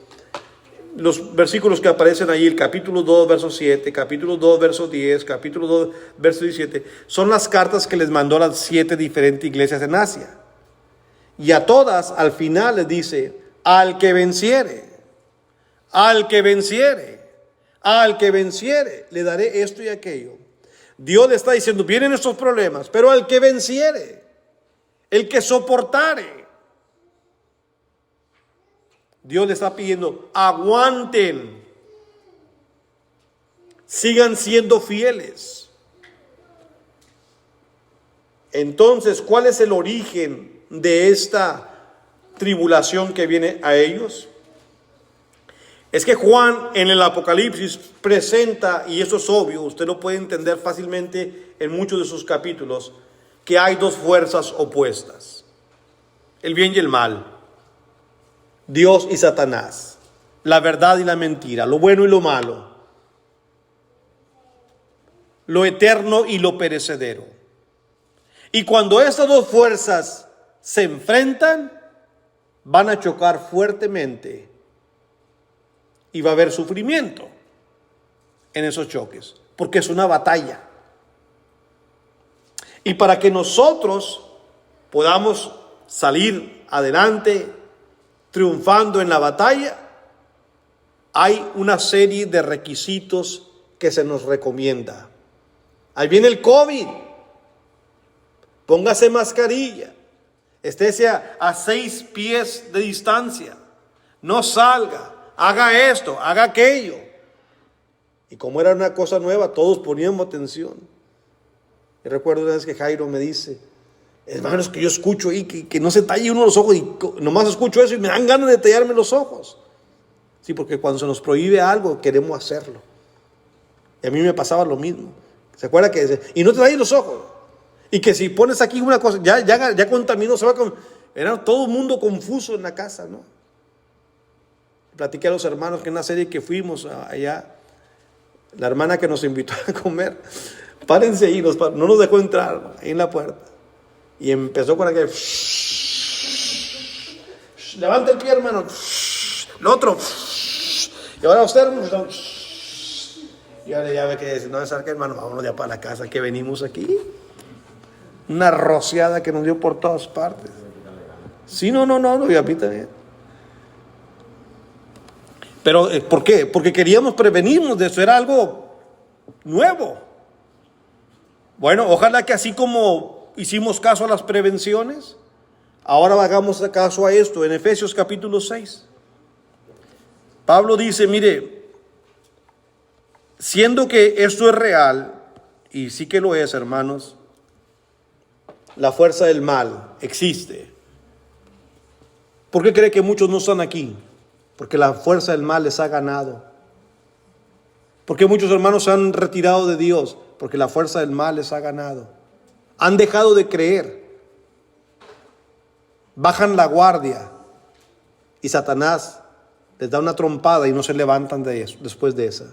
los versículos que aparecen ahí, el capítulo 2, verso 7, capítulo 2, verso 10, capítulo 2, verso 17, son las cartas que les mandó a las 7 diferentes iglesias en Asia. Y a todas, al final les dice: al que venciere, al que venciere, Al que venciere, le daré esto y aquello. Dios le está diciendo, vienen estos problemas, pero al que venciere, el que soportare. Dios le está pidiendo, aguanten, sigan siendo fieles. Entonces, ¿cuál es el origen de esta tribulación que viene a ellos? Es que Juan en el Apocalipsis presenta, y eso es obvio, usted lo puede entender fácilmente en muchos de sus capítulos, que hay dos fuerzas opuestas, el bien y el mal, Dios y Satanás, la verdad y la mentira, lo bueno y lo malo, lo eterno y lo perecedero. Y cuando estas dos fuerzas se enfrentan, van a chocar fuertemente y va a haber sufrimiento en esos choques, porque es una batalla. Y para que nosotros podamos salir adelante triunfando en la batalla, hay una serie de requisitos que se nos recomienda. Ahí viene el COVID. Póngase mascarilla. Estése a 6 pies de distancia. No salga. Haga esto, haga aquello. Y como era una cosa nueva, todos poníamos atención. Y recuerdo una vez que Jairo me dice, hermanos, que yo escucho ahí que no se talle uno los ojos, y nomás escucho eso y me dan ganas de tallarme los ojos. Sí, porque cuando se nos prohíbe algo, queremos hacerlo. Y a mí me pasaba lo mismo. ¿Se acuerda que dice, y no te talles los ojos? Y que si pones aquí una cosa, ya contaminó, se va con... Era todo el mundo confuso en la casa, ¿no? Platiqué a los hermanos que en una serie que fuimos allá, la hermana que nos invitó a comer, párense ahí, no nos dejó entrar ahí en la puerta. Y empezó con aquel, levanta el pie, hermano, el otro, y ahora usted, hermano, y ahora ya ve que dice, no, ¿sabes qué, hermano? Vámonos ya para la casa, que venimos aquí. Una rociada que nos dio por todas partes. Sí, no, y a mí también. Pero, ¿por qué? Porque queríamos prevenirnos de eso, era algo nuevo. Bueno, ojalá que así como hicimos caso a las prevenciones, ahora hagamos caso a esto. En Efesios capítulo 6, Pablo dice, mire, siendo que esto es real, y sí que lo es, hermanos, la fuerza del mal existe. ¿Por qué cree que muchos no están aquí? Porque la fuerza del mal les ha ganado. ¿Por qué muchos hermanos se han retirado de Dios? Porque la fuerza del mal les ha ganado. Han dejado de creer. Bajan la guardia y Satanás les da una trompada y no se levantan de eso, después de esa.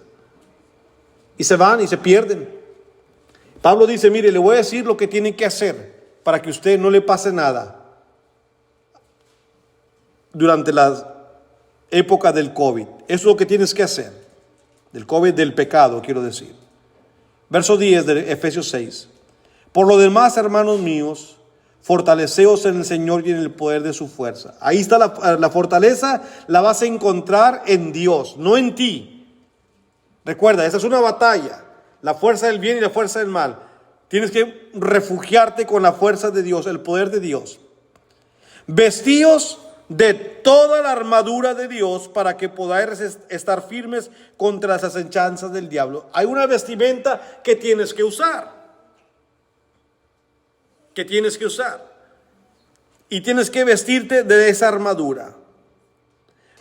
Y se van y se pierden. Pablo dice, mire, le voy a decir lo que tiene que hacer para que a usted no le pase nada durante la época del COVID. Eso es lo que tienes que hacer. Del COVID, del pecado, quiero decir. Verso 10 de Efesios 6. Por lo demás, hermanos míos, fortaleceos en el Señor y en el poder de su fuerza. Ahí está la fortaleza, la vas a encontrar en Dios, no en ti. Recuerda, esa es una batalla. La fuerza del bien y la fuerza del mal. Tienes que refugiarte con la fuerza de Dios, el poder de Dios. Vestíos de toda la armadura de Dios para que podáis estar firmes contra las acechanzas del diablo. Hay una vestimenta que tienes que usar. Y tienes que vestirte de esa armadura.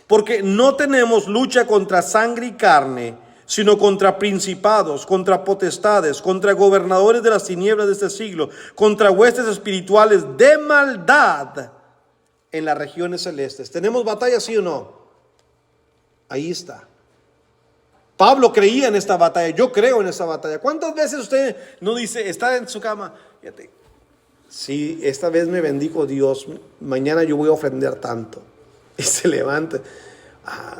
Porque no tenemos lucha contra sangre y carne, sino contra principados, contra potestades, contra gobernadores de las tinieblas de este siglo, contra huestes espirituales de maldad en las regiones celestes. ¿Tenemos batalla, sí o no? Ahí está. Pablo creía en esta batalla, yo creo en esta batalla. ¿Cuántas veces usted no dice, está en su cama, fíjate, sí, esta vez me bendijo Dios, mañana yo voy a ofrendar tanto? Y se levanta,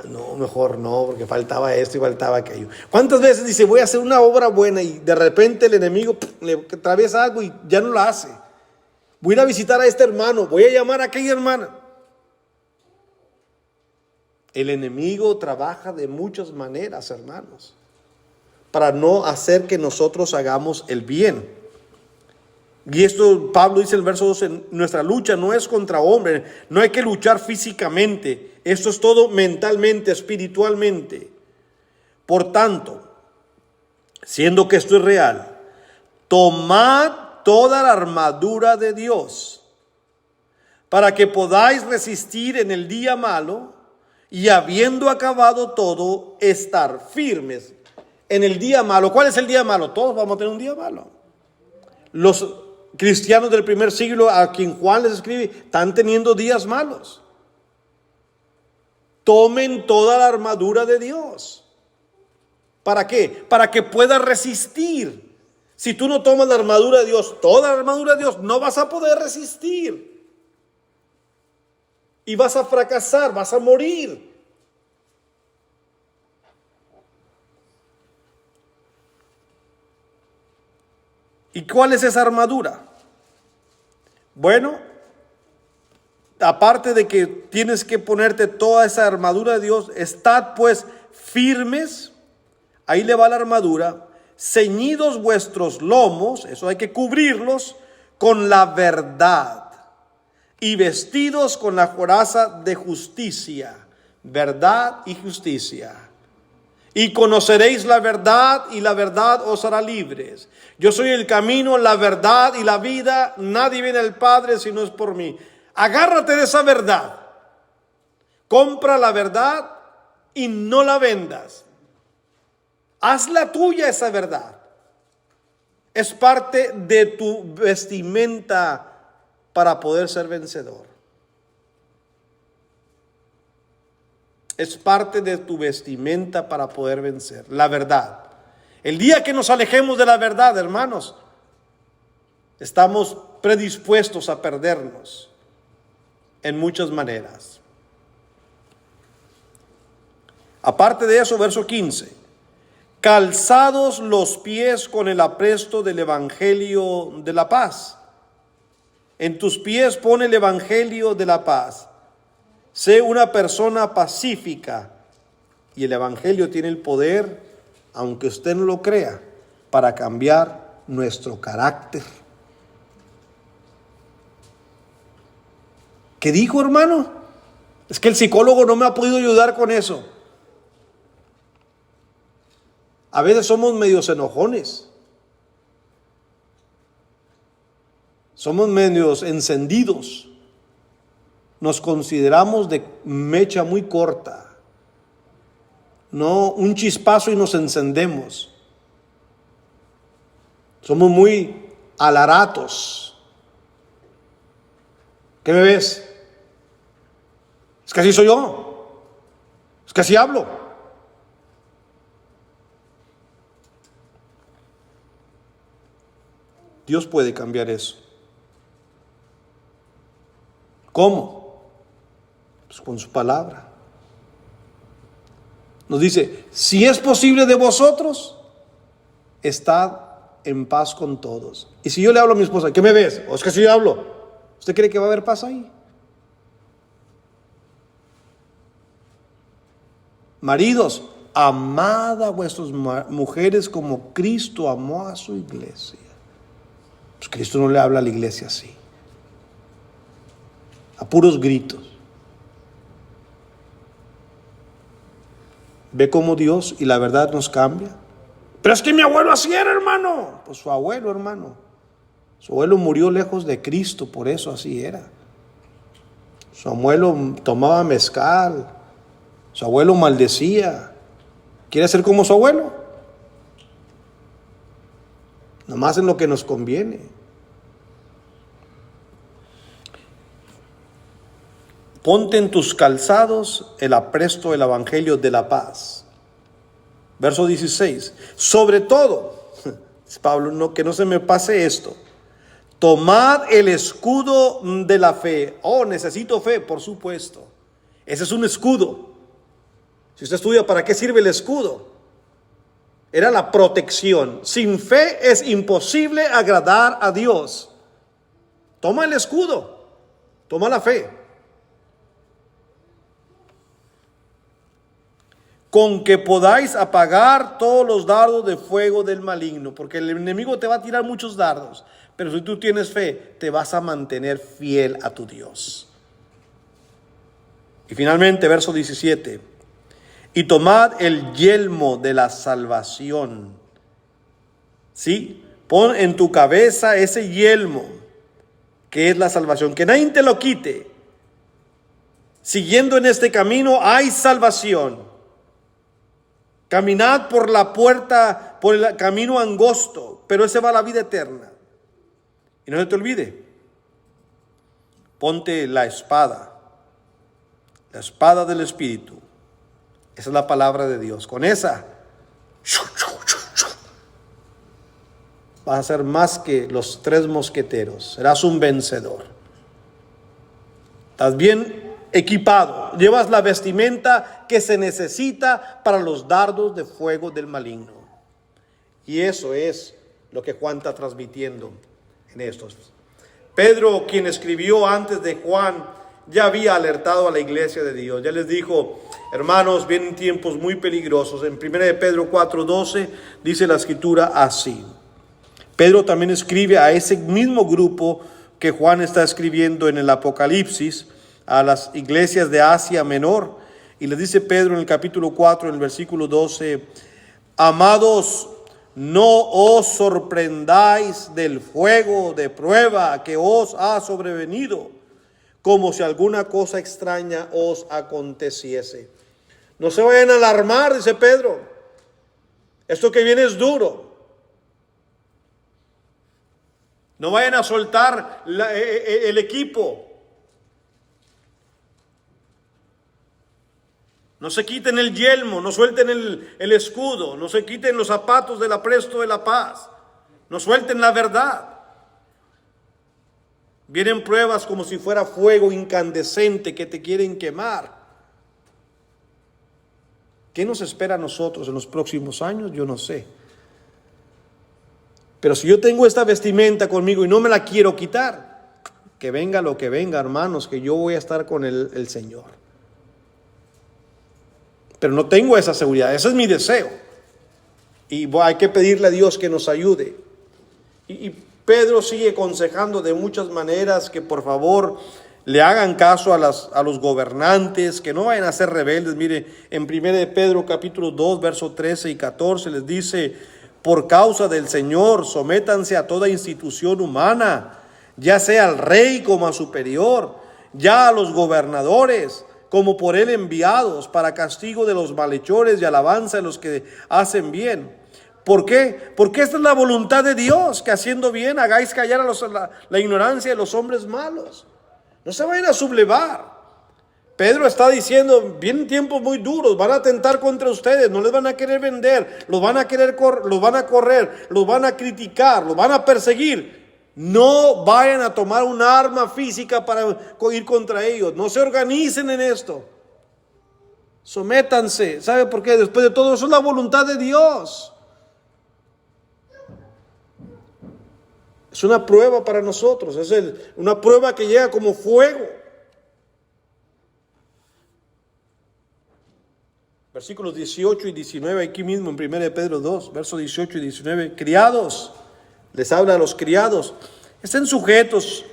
no, mejor no, porque faltaba esto y faltaba aquello. ¿Cuántas veces dice, voy a hacer una obra buena, y de repente el enemigo le atraviesa algo y ya no la hace? Voy a ir a visitar a este hermano, voy a llamar a aquella hermana. El enemigo trabaja de muchas maneras, hermanos. para no hacer que nosotros hagamos el bien. Y esto Pablo dice en el verso 12, nuestra lucha no es contra hombres, no hay que luchar físicamente, esto es todo mentalmente, espiritualmente. Por tanto, siendo que esto es real, tomad toda la armadura de Dios para que podáis resistir en el día malo y habiendo acabado todo, estar firmes en el día malo. ¿Cuál es el día malo? Todos vamos a tener un día malo. Los cristianos del primer siglo, a quien Juan les escribe, están teniendo días malos. Tomen toda la armadura de Dios. ¿Para qué? Para que puedas resistir. Si tú no tomas la armadura de Dios, toda la armadura de Dios, no vas a poder resistir. Y vas a fracasar, vas a morir. ¿Y cuál es esa armadura? Bueno, aparte de que tienes que ponerte toda esa armadura de Dios, estad pues firmes, ahí le va la armadura, ceñidos vuestros lomos, eso hay que cubrirlos, con la verdad, y vestidos con la coraza de justicia, verdad y justicia. Y conoceréis la verdad, y la verdad os hará libres. Yo soy el camino, la verdad y la vida. Nadie viene al Padre si no es por mí. Agárrate de esa verdad. Compra la verdad y no la vendas. Hazla tuya esa verdad. Es parte de tu vestimenta para poder ser vencedor. Es parte de tu vestimenta para poder vencer. La verdad. El día que nos alejemos de la verdad, hermanos, estamos predispuestos a perdernos en muchas maneras. Aparte de eso, verso 15. Calzados los pies con el apresto del evangelio de la paz. En tus pies pone el evangelio de la paz. Sé una persona pacífica, y el evangelio tiene el poder, aunque usted no lo crea, para cambiar nuestro carácter. ¿Qué dijo, hermano? Es que el psicólogo no me ha podido ayudar con eso. A veces somos medios enojones. Somos medios encendidos. Nos consideramos de mecha muy corta. No, un chispazo y nos encendemos. Somos muy alaratos. ¿Qué me ves? Es que así soy yo. Es que así hablo. Dios puede cambiar eso. ¿Cómo? Pues con su palabra. Nos dice, si es posible de vosotros, estad en paz con todos. Y si yo le hablo a mi esposa, ¿qué me ves? ¿O es que si yo hablo? ¿Usted cree que va a haber paz ahí? Maridos, amad a vuestras mujeres como Cristo amó a su iglesia. Pues Cristo no le habla a la iglesia así, a puros gritos. Ve cómo Dios y la verdad nos cambia. Pero es que mi abuelo así era, hermano. Pues su abuelo, hermano. Su abuelo murió lejos de Cristo, por eso así era. Su abuelo tomaba mezcal. Su abuelo maldecía. ¿Quiere ser como su abuelo? Nomás en lo que nos conviene. Ponte en tus calzados el apresto del evangelio de la paz. Verso 16. Sobre todo, Pablo, no, que no se me pase esto. Tomad el escudo de la fe. Oh, necesito fe, por supuesto. Ese es un escudo. Si usted estudia, ¿para qué sirve el escudo? Era la protección. Sin fe es imposible agradar a Dios. Toma el escudo. Toma la fe. con que podáis apagar todos los dardos de fuego del maligno, porque el enemigo te va a tirar muchos dardos, pero si tú tienes fe, te vas a mantener fiel a tu Dios. Y finalmente, verso 17, y tomad el yelmo de la salvación. ¿Sí? Pon en tu cabeza ese yelmo que es la salvación, que nadie te lo quite. Siguiendo en este camino hay salvación. Caminad por la puerta, por el camino angosto, pero ese va a la vida eterna. Y no se te olvide, ponte la espada del Espíritu. Esa es la palabra de Dios. Con esa vas a ser más que los 3 mosqueteros. Serás un vencedor. Estás bien equipado. Llevas la vestimenta que se necesita para los dardos de fuego del maligno. Y eso es lo que Juan está transmitiendo en estos. Pedro, quien escribió antes de Juan, ya había alertado a la iglesia de Dios. Ya les dijo: hermanos, vienen tiempos muy peligrosos. En 1 de Pedro 4:12 dice la escritura así. Pedro también escribe a ese mismo grupo que Juan está escribiendo en el Apocalipsis, a las iglesias de Asia Menor. Y les dice Pedro en el capítulo 4, en el versículo 12: amados, no os sorprendáis del fuego de prueba que os ha sobrevenido, como si alguna cosa extraña os aconteciese. No se vayan a alarmar, dice Pedro. Esto que viene es duro. No vayan a soltar el equipo. No se quiten el yelmo, no suelten el escudo, no se quiten los zapatos del apresto de la paz, no suelten la verdad. Vienen pruebas como si fuera fuego incandescente que te quieren quemar. ¿Qué nos espera a nosotros en los próximos años? Yo no sé. Pero si yo tengo esta vestimenta conmigo y no me la quiero quitar, que venga lo que venga, hermanos, que yo voy a estar con el Señor. Pero no tengo esa seguridad, ese es mi deseo. Y hay que pedirle a Dios que nos ayude. Y Pedro sigue aconsejando de muchas maneras que por favor le hagan caso a los gobernantes, que no vayan a ser rebeldes. Mire, en 1 de Pedro capítulo 2, versos 13 y 14 les dice: por causa del Señor, sométanse a toda institución humana, ya sea al rey como a superior, ya a los gobernadores, como por él enviados, para castigo de los malhechores y alabanza de los que hacen bien. ¿Por qué? Porque esta es la voluntad de Dios, que haciendo bien hagáis callar a la ignorancia de los hombres malos. No se vayan a sublevar. Pedro está diciendo: vienen tiempos muy duros, van a atentar contra ustedes, no les van a querer vender, los van a correr, los van a criticar, los van a perseguir. No vayan a tomar un arma física para ir contra ellos. No se organicen en esto. Sométanse. ¿Sabe por qué? Después de todo eso es la voluntad de Dios. Es una prueba para nosotros. Es una prueba que llega como fuego. Versículos 18 y 19, aquí mismo en 1 de Pedro 2, versos 18 y 19. Criados, les habla a los criados: estén sujetos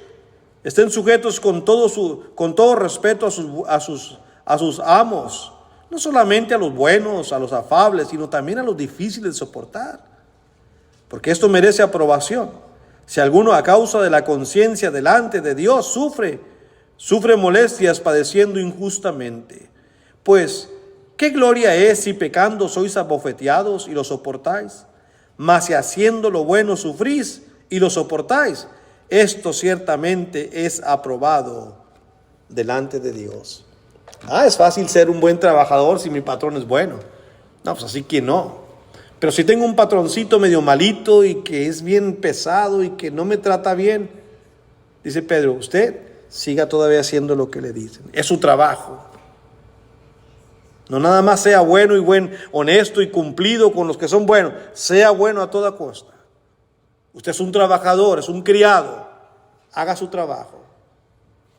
con todo respeto a sus amos, no solamente a los buenos, a los afables, sino también a los difíciles de soportar, porque esto merece aprobación. Si alguno a causa de la conciencia delante de Dios sufre molestias padeciendo injustamente, pues ¿qué gloria es si pecando sois abofeteados y lo soportáis? Mas si haciendo lo bueno sufrís y lo soportáis, esto ciertamente es aprobado delante de Dios. Es fácil ser un buen trabajador si mi patrón es bueno. No, pues así que no. Pero si tengo un patroncito medio malito y que es bien pesado y que no me trata bien, dice Pedro, usted siga todavía haciendo lo que le dicen. Es su trabajo. No nada más sea bueno y honesto y cumplido con los que son buenos. Sea bueno a toda costa. Usted es un trabajador, es un criado. Haga su trabajo.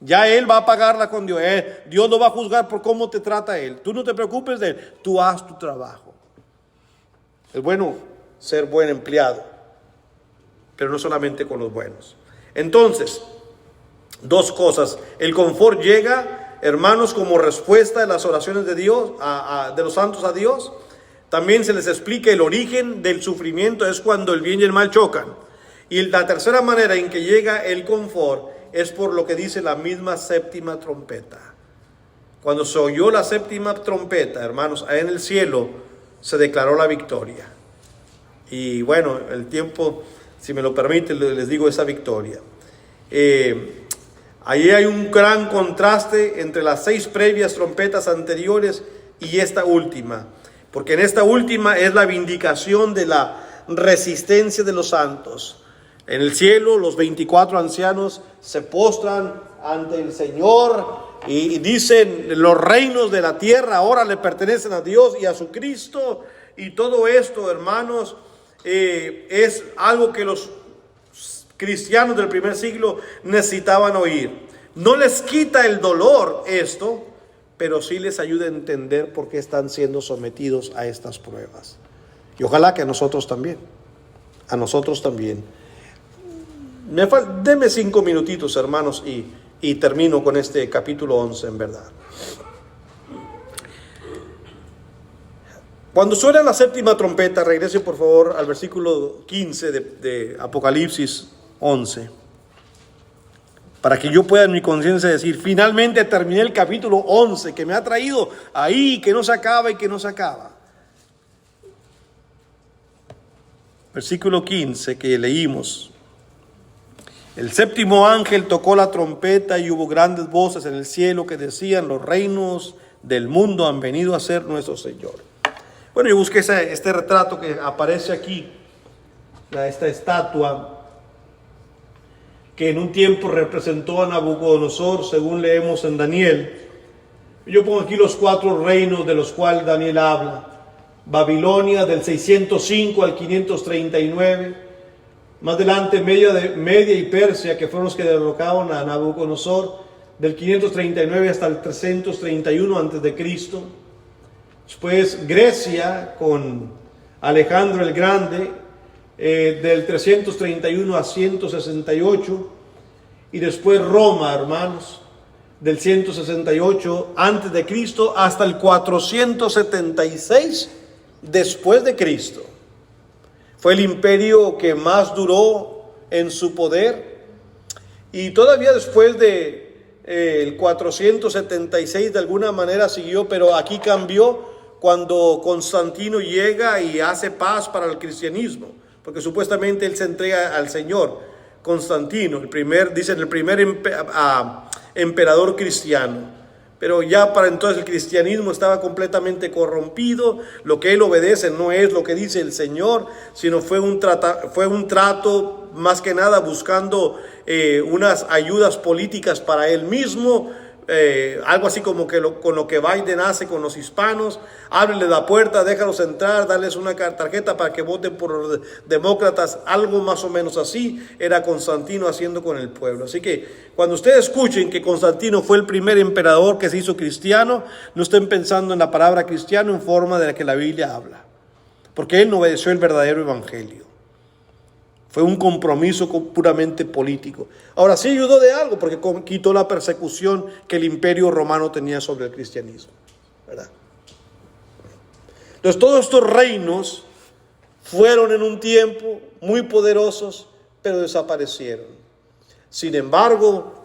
Ya Él va a pagarla con Dios. Dios no va a juzgar por cómo te trata Él. Tú no te preocupes de Él. Tú haz tu trabajo. Es bueno ser buen empleado, pero no solamente con los buenos. Entonces, dos cosas. El confort llega, hermanos, como respuesta de las oraciones de Dios, de los santos a Dios. También se les explica el origen del sufrimiento, es cuando el bien y el mal chocan. Y la tercera manera en que llega el confort es por lo que dice la misma séptima trompeta. Cuando se oyó la séptima trompeta, hermanos, en el cielo se declaró la victoria. Y bueno, el tiempo, si me lo permite, les digo esa victoria. Allí hay un gran contraste entre las 6 previas trompetas anteriores y esta última. Porque en esta última es la vindicación de la resistencia de los santos. En el cielo los 24 ancianos se postran ante el Señor y dicen: los reinos de la tierra ahora le pertenecen a Dios y a su Cristo. Y todo esto, hermanos, es algo que los cristianos del primer siglo necesitaban oír. No les quita el dolor esto, pero sí les ayuda a entender por qué están siendo sometidos a estas pruebas. Y ojalá que a nosotros también. A nosotros también. Deme 5 minutitos, hermanos, y termino con este capítulo 11, en verdad. Cuando suena la séptima trompeta, regrese por favor al versículo 15 de Apocalipsis 11. Para que yo pueda en mi conciencia decir: finalmente terminé el capítulo 11, que me ha traído ahí, que no se acaba y que no se acaba. Versículo 15 que leímos. El séptimo ángel tocó la trompeta y hubo grandes voces en el cielo que decían: los reinos del mundo han venido a ser nuestro Señor. Bueno, yo busqué este retrato que aparece aquí, esta estatua, que en un tiempo representó a Nabucodonosor, según leemos en Daniel. Yo pongo aquí los 4 reinos de los cuales Daniel habla. Babilonia del 605 al 539. Más adelante Media y Persia, que fueron los que derrocaron a Nabucodonosor, del 539 hasta el 331 antes de Cristo. Después Grecia con Alejandro el Grande, del 331 a 168, y después Roma, hermanos, del 168 antes de Cristo hasta el 476 después de Cristo. Fue el imperio que más duró en su poder, y todavía después de el 476 de alguna manera siguió, pero aquí cambió cuando Constantino llega y hace paz para el cristianismo. Porque supuestamente él se entrega al Señor. Constantino, el primer emperador cristiano. Pero ya para entonces el cristianismo estaba completamente corrompido. Lo que él obedece no es lo que dice el Señor, sino fue un trato más que nada buscando unas ayudas políticas para él mismo. Algo así como que con lo que Biden hace con los hispanos: ábrele la puerta, déjalos entrar, darles una tarjeta para que voten por los demócratas. Algo más o menos así era Constantino haciendo con el pueblo. Así que cuando ustedes escuchen que Constantino fue el primer emperador que se hizo cristiano, no estén pensando en la palabra cristiano en forma de la que la Biblia habla, porque él no obedeció el verdadero evangelio. Fue un compromiso puramente político. Ahora sí ayudó de algo, porque quitó la persecución que el imperio romano tenía sobre el cristianismo, ¿verdad? Entonces todos estos reinos fueron en un tiempo muy poderosos, pero desaparecieron. Sin embargo,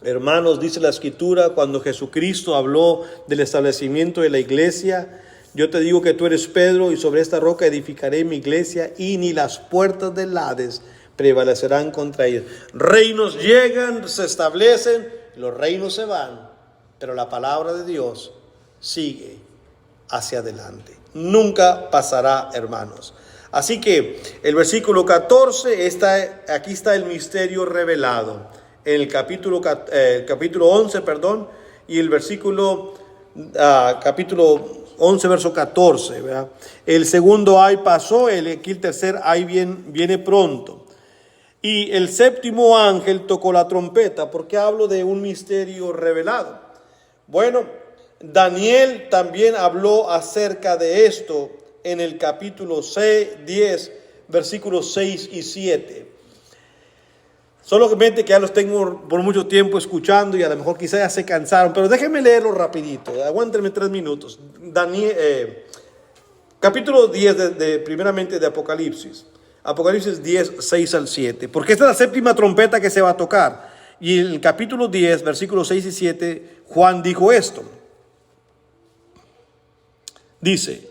hermanos, dice la Escritura, cuando Jesucristo habló del establecimiento de la iglesia: yo te digo que tú eres Pedro, y sobre esta roca edificaré mi iglesia, y ni las puertas del Hades prevalecerán contra ella. Reinos llegan, se establecen, los reinos se van, pero la palabra de Dios sigue hacia adelante. Nunca pasará, hermanos. Así que el versículo 14, aquí está el misterio revelado. En el capítulo 11, y el capítulo 11, verso 14, ¿verdad? El segundo ay pasó, aquí el tercer ay viene pronto. y el séptimo ángel tocó la trompeta. ¿Por qué hablo de un misterio revelado? Bueno, Daniel también habló acerca de esto en el capítulo 10, versículos 6 y 7. Solamente que ya los tengo por mucho tiempo escuchando y a lo mejor quizás ya se cansaron, pero déjenme leerlo rapidito, aguántenme 3 minutos. Daniel, capítulo 10 primeramente de Apocalipsis. Apocalipsis 10, 6 al 7. Porque esta es la séptima trompeta que se va a tocar. Y en el capítulo 10, versículos 6 y 7, Juan dijo esto. Dice,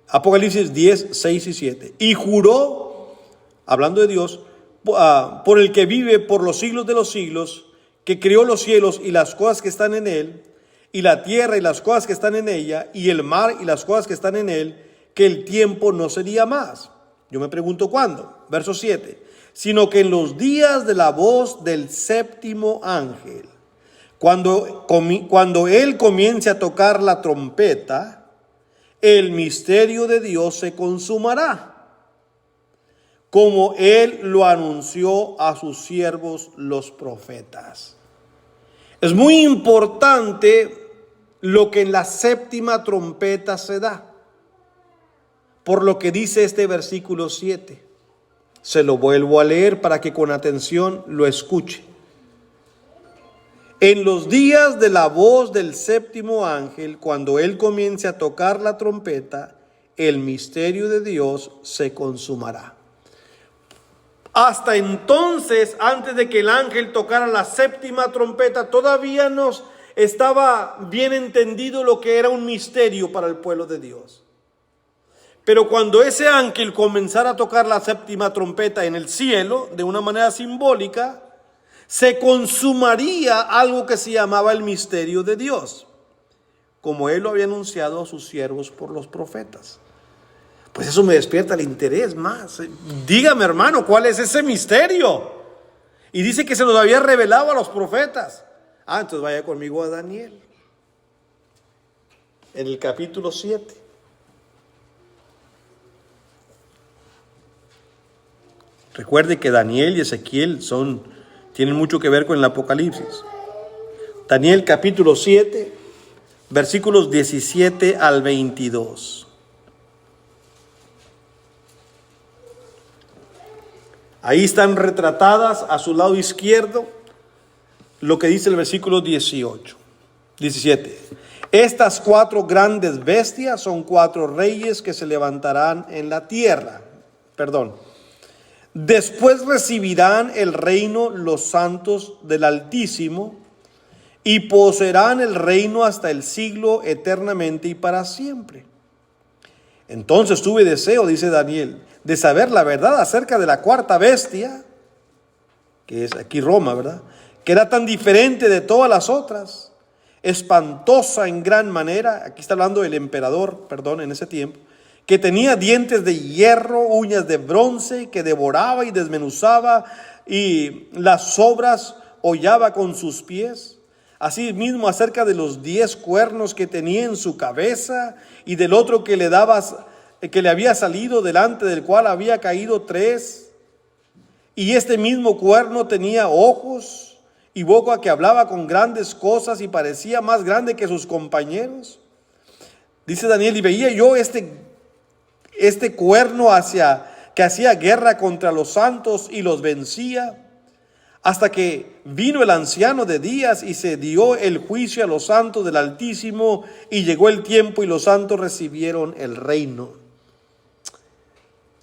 Apocalipsis 10, 6 y 7. Y juró, hablando de Dios, por el que vive por los siglos de los siglos, que creó los cielos y las cosas que están en él, y la tierra y las cosas que están en ella, y el mar y las cosas que están en él, que el tiempo no sería más. Yo me pregunto cuándo. Verso 7. Sino que en los días de la voz del séptimo ángel, cuando él comience a tocar la trompeta, el misterio de Dios se consumará, como él lo anunció a sus siervos los profetas. Es muy importante lo que en la séptima trompeta se da. Por lo que dice este versículo 7. Se lo vuelvo a leer para que con atención lo escuche. En los días de la voz del séptimo ángel, cuando él comience a tocar la trompeta, el misterio de Dios se consumará. Hasta entonces, antes de que el ángel tocara la séptima trompeta, todavía no estaba bien entendido lo que era un misterio para el pueblo de Dios. Pero cuando ese ángel comenzara a tocar la séptima trompeta en el cielo, de una manera simbólica, se consumaría algo que se llamaba el misterio de Dios, como él lo había anunciado a sus siervos por los profetas. Pues eso me despierta el interés más. Dígame, hermano, ¿cuál es ese misterio? Y dice que se los había revelado a los profetas. Entonces vaya conmigo a Daniel, en el capítulo 7. Recuerde que Daniel y Ezequiel tienen mucho que ver con el Apocalipsis. Daniel capítulo 7, versículos 17 al 22. Ahí están retratadas a su lado izquierdo lo que dice el versículo 17. Estas 4 grandes bestias son 4 reyes que se levantarán en la tierra. Después recibirán el reino los santos del Altísimo y poseerán el reino hasta el siglo eternamente y para siempre. Entonces tuve deseo, dice Daniel, de saber la verdad acerca de la 4ª bestia, que es aquí Roma, ¿verdad? Que era tan diferente de todas las otras, espantosa en gran manera. Aquí está hablando del emperador, en ese tiempo. Que tenía dientes de hierro, uñas de bronce, que devoraba y desmenuzaba y las sobras hollaba con sus pies. Asimismo acerca de los 10 cuernos que tenía en su cabeza y del otro que le había salido, delante del cual había caído 3. Y este mismo cuerno tenía ojos y boca que hablaba con grandes cosas y parecía más grande que sus compañeros. Dice Daniel, y veía yo este cuerno que hacía guerra contra los santos y los vencía, hasta que vino el anciano de días y se dio el juicio a los santos del Altísimo, y llegó el tiempo y los santos recibieron el reino.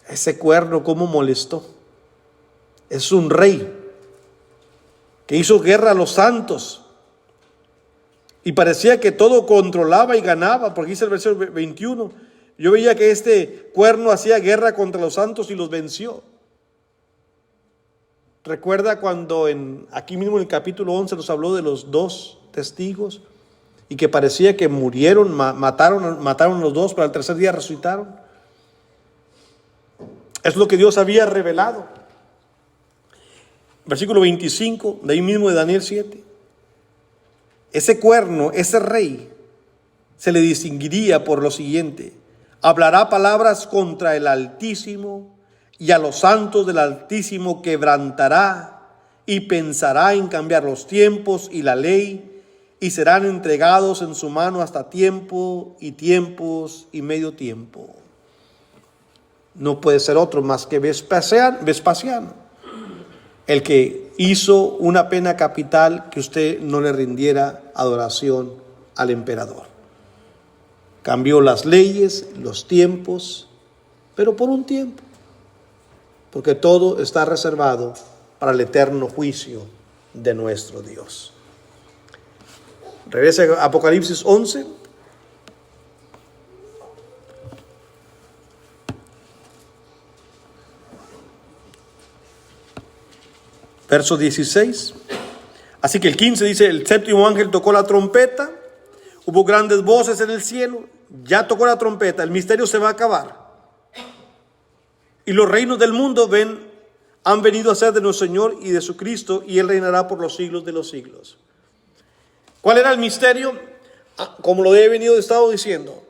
Ese cuerno, ¿cómo molestó? Es un rey que hizo guerra a los santos y parecía que todo controlaba y ganaba, porque dice el versículo 21, yo veía que este cuerno hacía guerra contra los santos y los venció. Recuerda cuando aquí mismo en el capítulo 11 nos habló de los 2 testigos y que parecía que murieron, mataron a los 2, pero al tercer día resucitaron. Es lo que Dios había revelado. Versículo 25, de ahí mismo de Daniel 7. Ese cuerno, ese rey, se le distinguiría por lo siguiente: hablará palabras contra el Altísimo y a los santos del Altísimo quebrantará y pensará en cambiar los tiempos y la ley, y serán entregados en su mano hasta tiempo y tiempos y medio tiempo. No puede ser otro más que Vespasiano, el que hizo una pena capital que usted no le rindiera adoración al emperador. Cambió las leyes, los tiempos, pero por un tiempo, porque todo está reservado para el eterno juicio de nuestro Dios. Regresa a Apocalipsis 11. Verso 16. Así que el 15 dice: el séptimo ángel tocó la trompeta, hubo grandes voces en el cielo, ya tocó la trompeta, el misterio se va a acabar. Y los reinos del mundo han venido a ser de nuestro Señor y de su Cristo, y Él reinará por los siglos de los siglos. ¿Cuál era el misterio? Como lo he venido estado diciendo,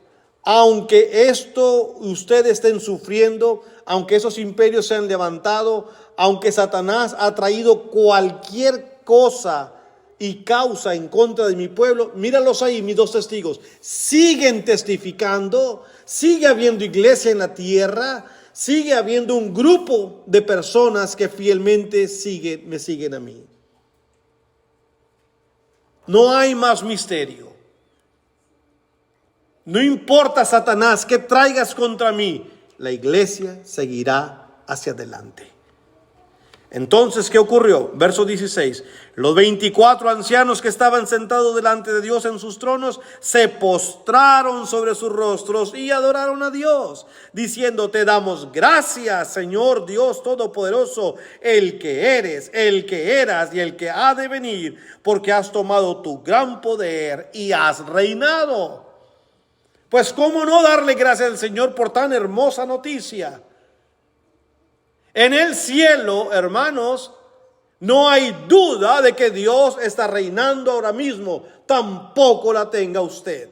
aunque esto ustedes estén sufriendo, aunque esos imperios se han levantado, aunque Satanás ha traído cualquier cosa y causa en contra de mi pueblo, míralos ahí, mis dos testigos, siguen testificando, sigue habiendo iglesia en la tierra, sigue habiendo un grupo de personas que fielmente me siguen a mí. No hay más misterio. No importa, Satanás, que traigas contra mí, la iglesia seguirá hacia adelante. Entonces, ¿qué ocurrió? Verso 16. Los 24 ancianos que estaban sentados delante de Dios en sus tronos se postraron sobre sus rostros y adoraron a Dios, diciendo: te damos gracias, Señor Dios Todopoderoso, el que eres, el que eras y el que ha de venir, porque has tomado tu gran poder y has reinado. Pues ¿cómo no darle gracias al Señor por tan hermosa noticia? En el cielo, hermanos, no hay duda de que Dios está reinando ahora mismo. Tampoco la tenga usted.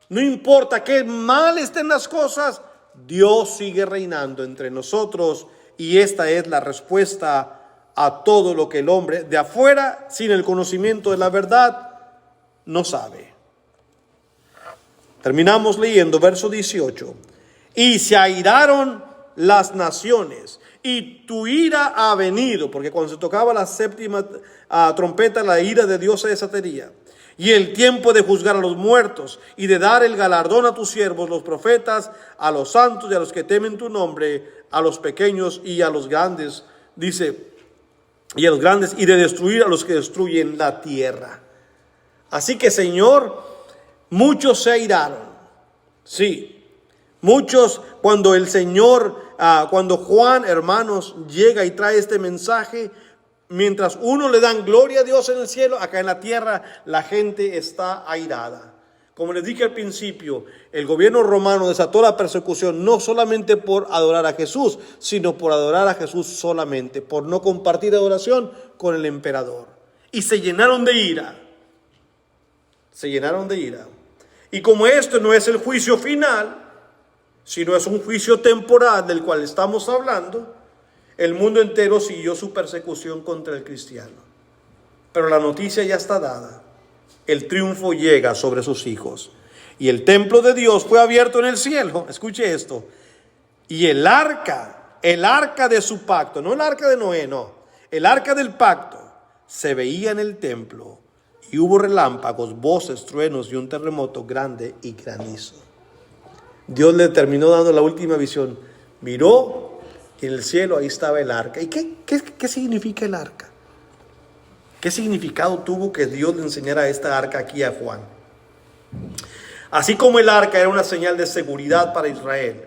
No importa qué mal estén las cosas, Dios sigue reinando entre nosotros. Y esta es la respuesta a todo lo que el hombre de afuera, sin el conocimiento de la verdad, no sabe. Terminamos leyendo verso 18. Y se airaron las naciones, y tu ira ha venido, porque cuando se tocaba la séptima trompeta, la ira de Dios se desataría, y el tiempo de juzgar a los muertos, y de dar el galardón a tus siervos, los profetas, a los santos y a los que temen tu nombre, a los pequeños y a los grandes, dice, y a los grandes, y de destruir a los que destruyen la tierra. Así que, Señor, muchos se airaron, sí. Muchos, cuando el Señor, cuando Juan, hermanos, llega y trae este mensaje, mientras uno le dan gloria a Dios en el cielo, acá en la tierra la gente está airada. Como les dije al principio, el gobierno romano desató la persecución no solamente por adorar a Jesús, sino por adorar a Jesús solamente, por no compartir adoración con el emperador. Y se llenaron de ira. Se llenaron de ira. Y como esto no es el juicio final, sino es un juicio temporal del cual estamos hablando, el mundo entero siguió su persecución contra el cristiano. Pero la noticia ya está dada. El triunfo llega sobre sus hijos. Y el templo de Dios fue abierto en el cielo. Escuche esto. Y el arca de su pacto, no el arca de Noé, no. El arca del pacto se veía en el templo. Y hubo relámpagos, voces, truenos y un terremoto grande y granizo. Dios le terminó dando la última visión. Miró y en el cielo ahí estaba el arca. ¿Y qué significa el arca? ¿Qué significado tuvo que Dios le enseñara esta arca aquí a Juan? Así como el arca era una señal de seguridad para Israel.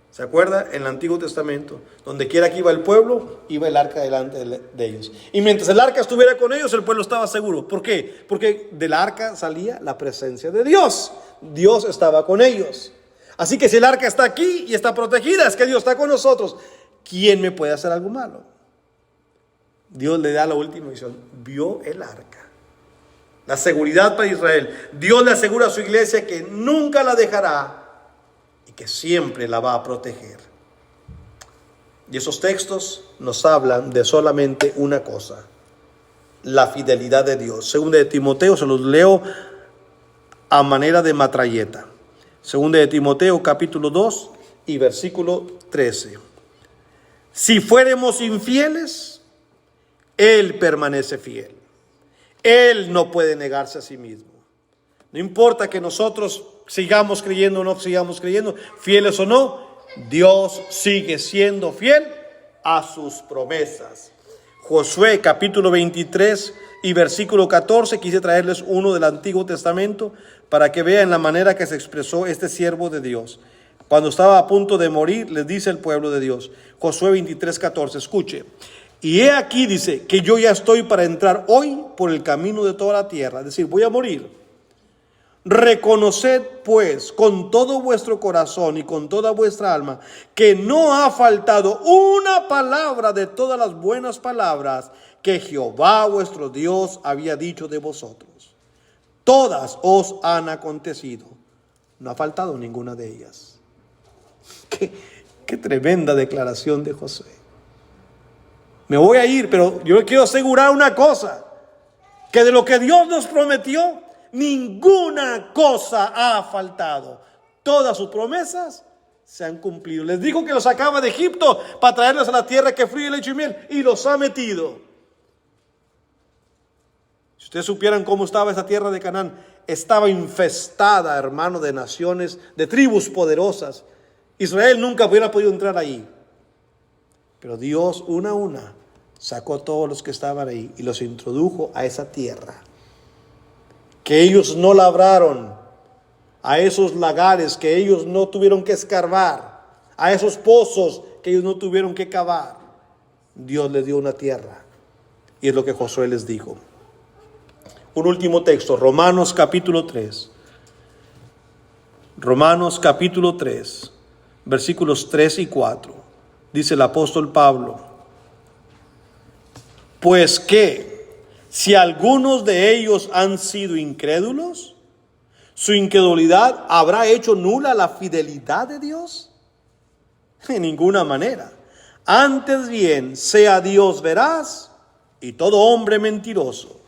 ¿Se acuerda? En el Antiguo Testamento, donde quiera que iba el pueblo, iba el arca delante de ellos. Y mientras el arca estuviera con ellos, el pueblo estaba seguro. ¿Por qué? Porque del arca salía la presencia de Dios. Dios estaba con ellos. Así que si el arca está aquí y está protegida, es que Dios está con nosotros. ¿Quién me puede hacer algo malo? Dios le da la última visión. Vio el arca. La seguridad para Israel. Dios le asegura a su iglesia que nunca la dejará y que siempre la va a proteger. Y esos textos nos hablan de solamente una cosa: la fidelidad de Dios. Segunda de Timoteo, se los leo a manera de matralleta. Segunda de Timoteo, capítulo 2 y versículo 13. Si fuéramos infieles, Él permanece fiel. Él no puede negarse a sí mismo. No importa que nosotros sigamos creyendo o no sigamos creyendo, fieles o no, Dios sigue siendo fiel a sus promesas. Josué capítulo 23 y versículo 14, quise traerles uno del Antiguo Testamento para que vean la manera que se expresó este siervo de Dios. Cuando estaba a punto de morir, les dice el pueblo de Dios, Josué 23, 14, escuche. Y he aquí, dice, que yo ya estoy para entrar hoy por el camino de toda la tierra, es decir, voy a morir. Reconoced pues con todo vuestro corazón y con toda vuestra alma que no ha faltado una palabra de todas las buenas palabras que Jehová vuestro Dios había dicho de vosotros. Todas os han acontecido. No ha faltado ninguna de ellas. Qué tremenda declaración de Josué. Me voy a ir, pero yo quiero asegurar una cosa, que de lo que Dios nos prometió, ninguna cosa ha faltado. Todas sus promesas se han cumplido. Les dijo que los sacaba de Egipto para traerlos a la tierra que fluye leche y miel, y los ha metido. Si ustedes supieran cómo estaba esa tierra de Canaán, estaba infestada, hermano, de naciones, de tribus poderosas. Israel nunca hubiera podido entrar ahí. Pero Dios, una a una, sacó a todos los que estaban ahí y los introdujo a esa tierra que ellos no labraron, a esos lagares que ellos no tuvieron que escarbar, a esos pozos que ellos no tuvieron que cavar. Dios les dio una tierra, y es lo que Josué les dijo. Un último texto, Romanos capítulo 3. Romanos capítulo 3, versículos 3 y 4. Dice el apóstol Pablo: pues que si algunos de ellos han sido incrédulos, ¿su incredulidad habrá hecho nula la fidelidad de Dios? En ninguna manera. Antes bien, sea Dios veraz y todo hombre mentiroso,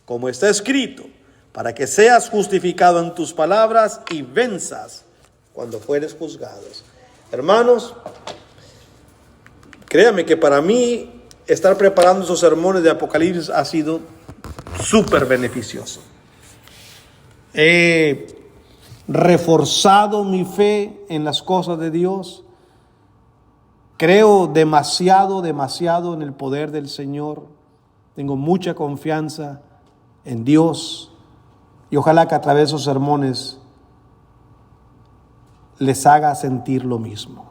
como está escrito, para que seas justificado en tus palabras y venzas cuando fueres juzgados. Hermanos, créame que para mí estar preparando esos sermones de Apocalipsis ha sido súper beneficioso. He reforzado mi fe en las cosas de Dios. Creo demasiado en el poder del Señor. Tengo mucha confianza en Dios. Y ojalá que a través de esos sermones les haga sentir lo mismo.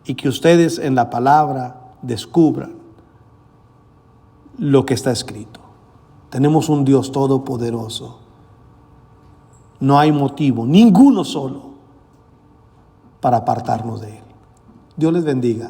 Y que ustedes en la palabra descubran lo que está escrito. Tenemos un Dios todopoderoso. No hay motivo, ninguno solo, para apartarnos de Él. Dios les bendiga.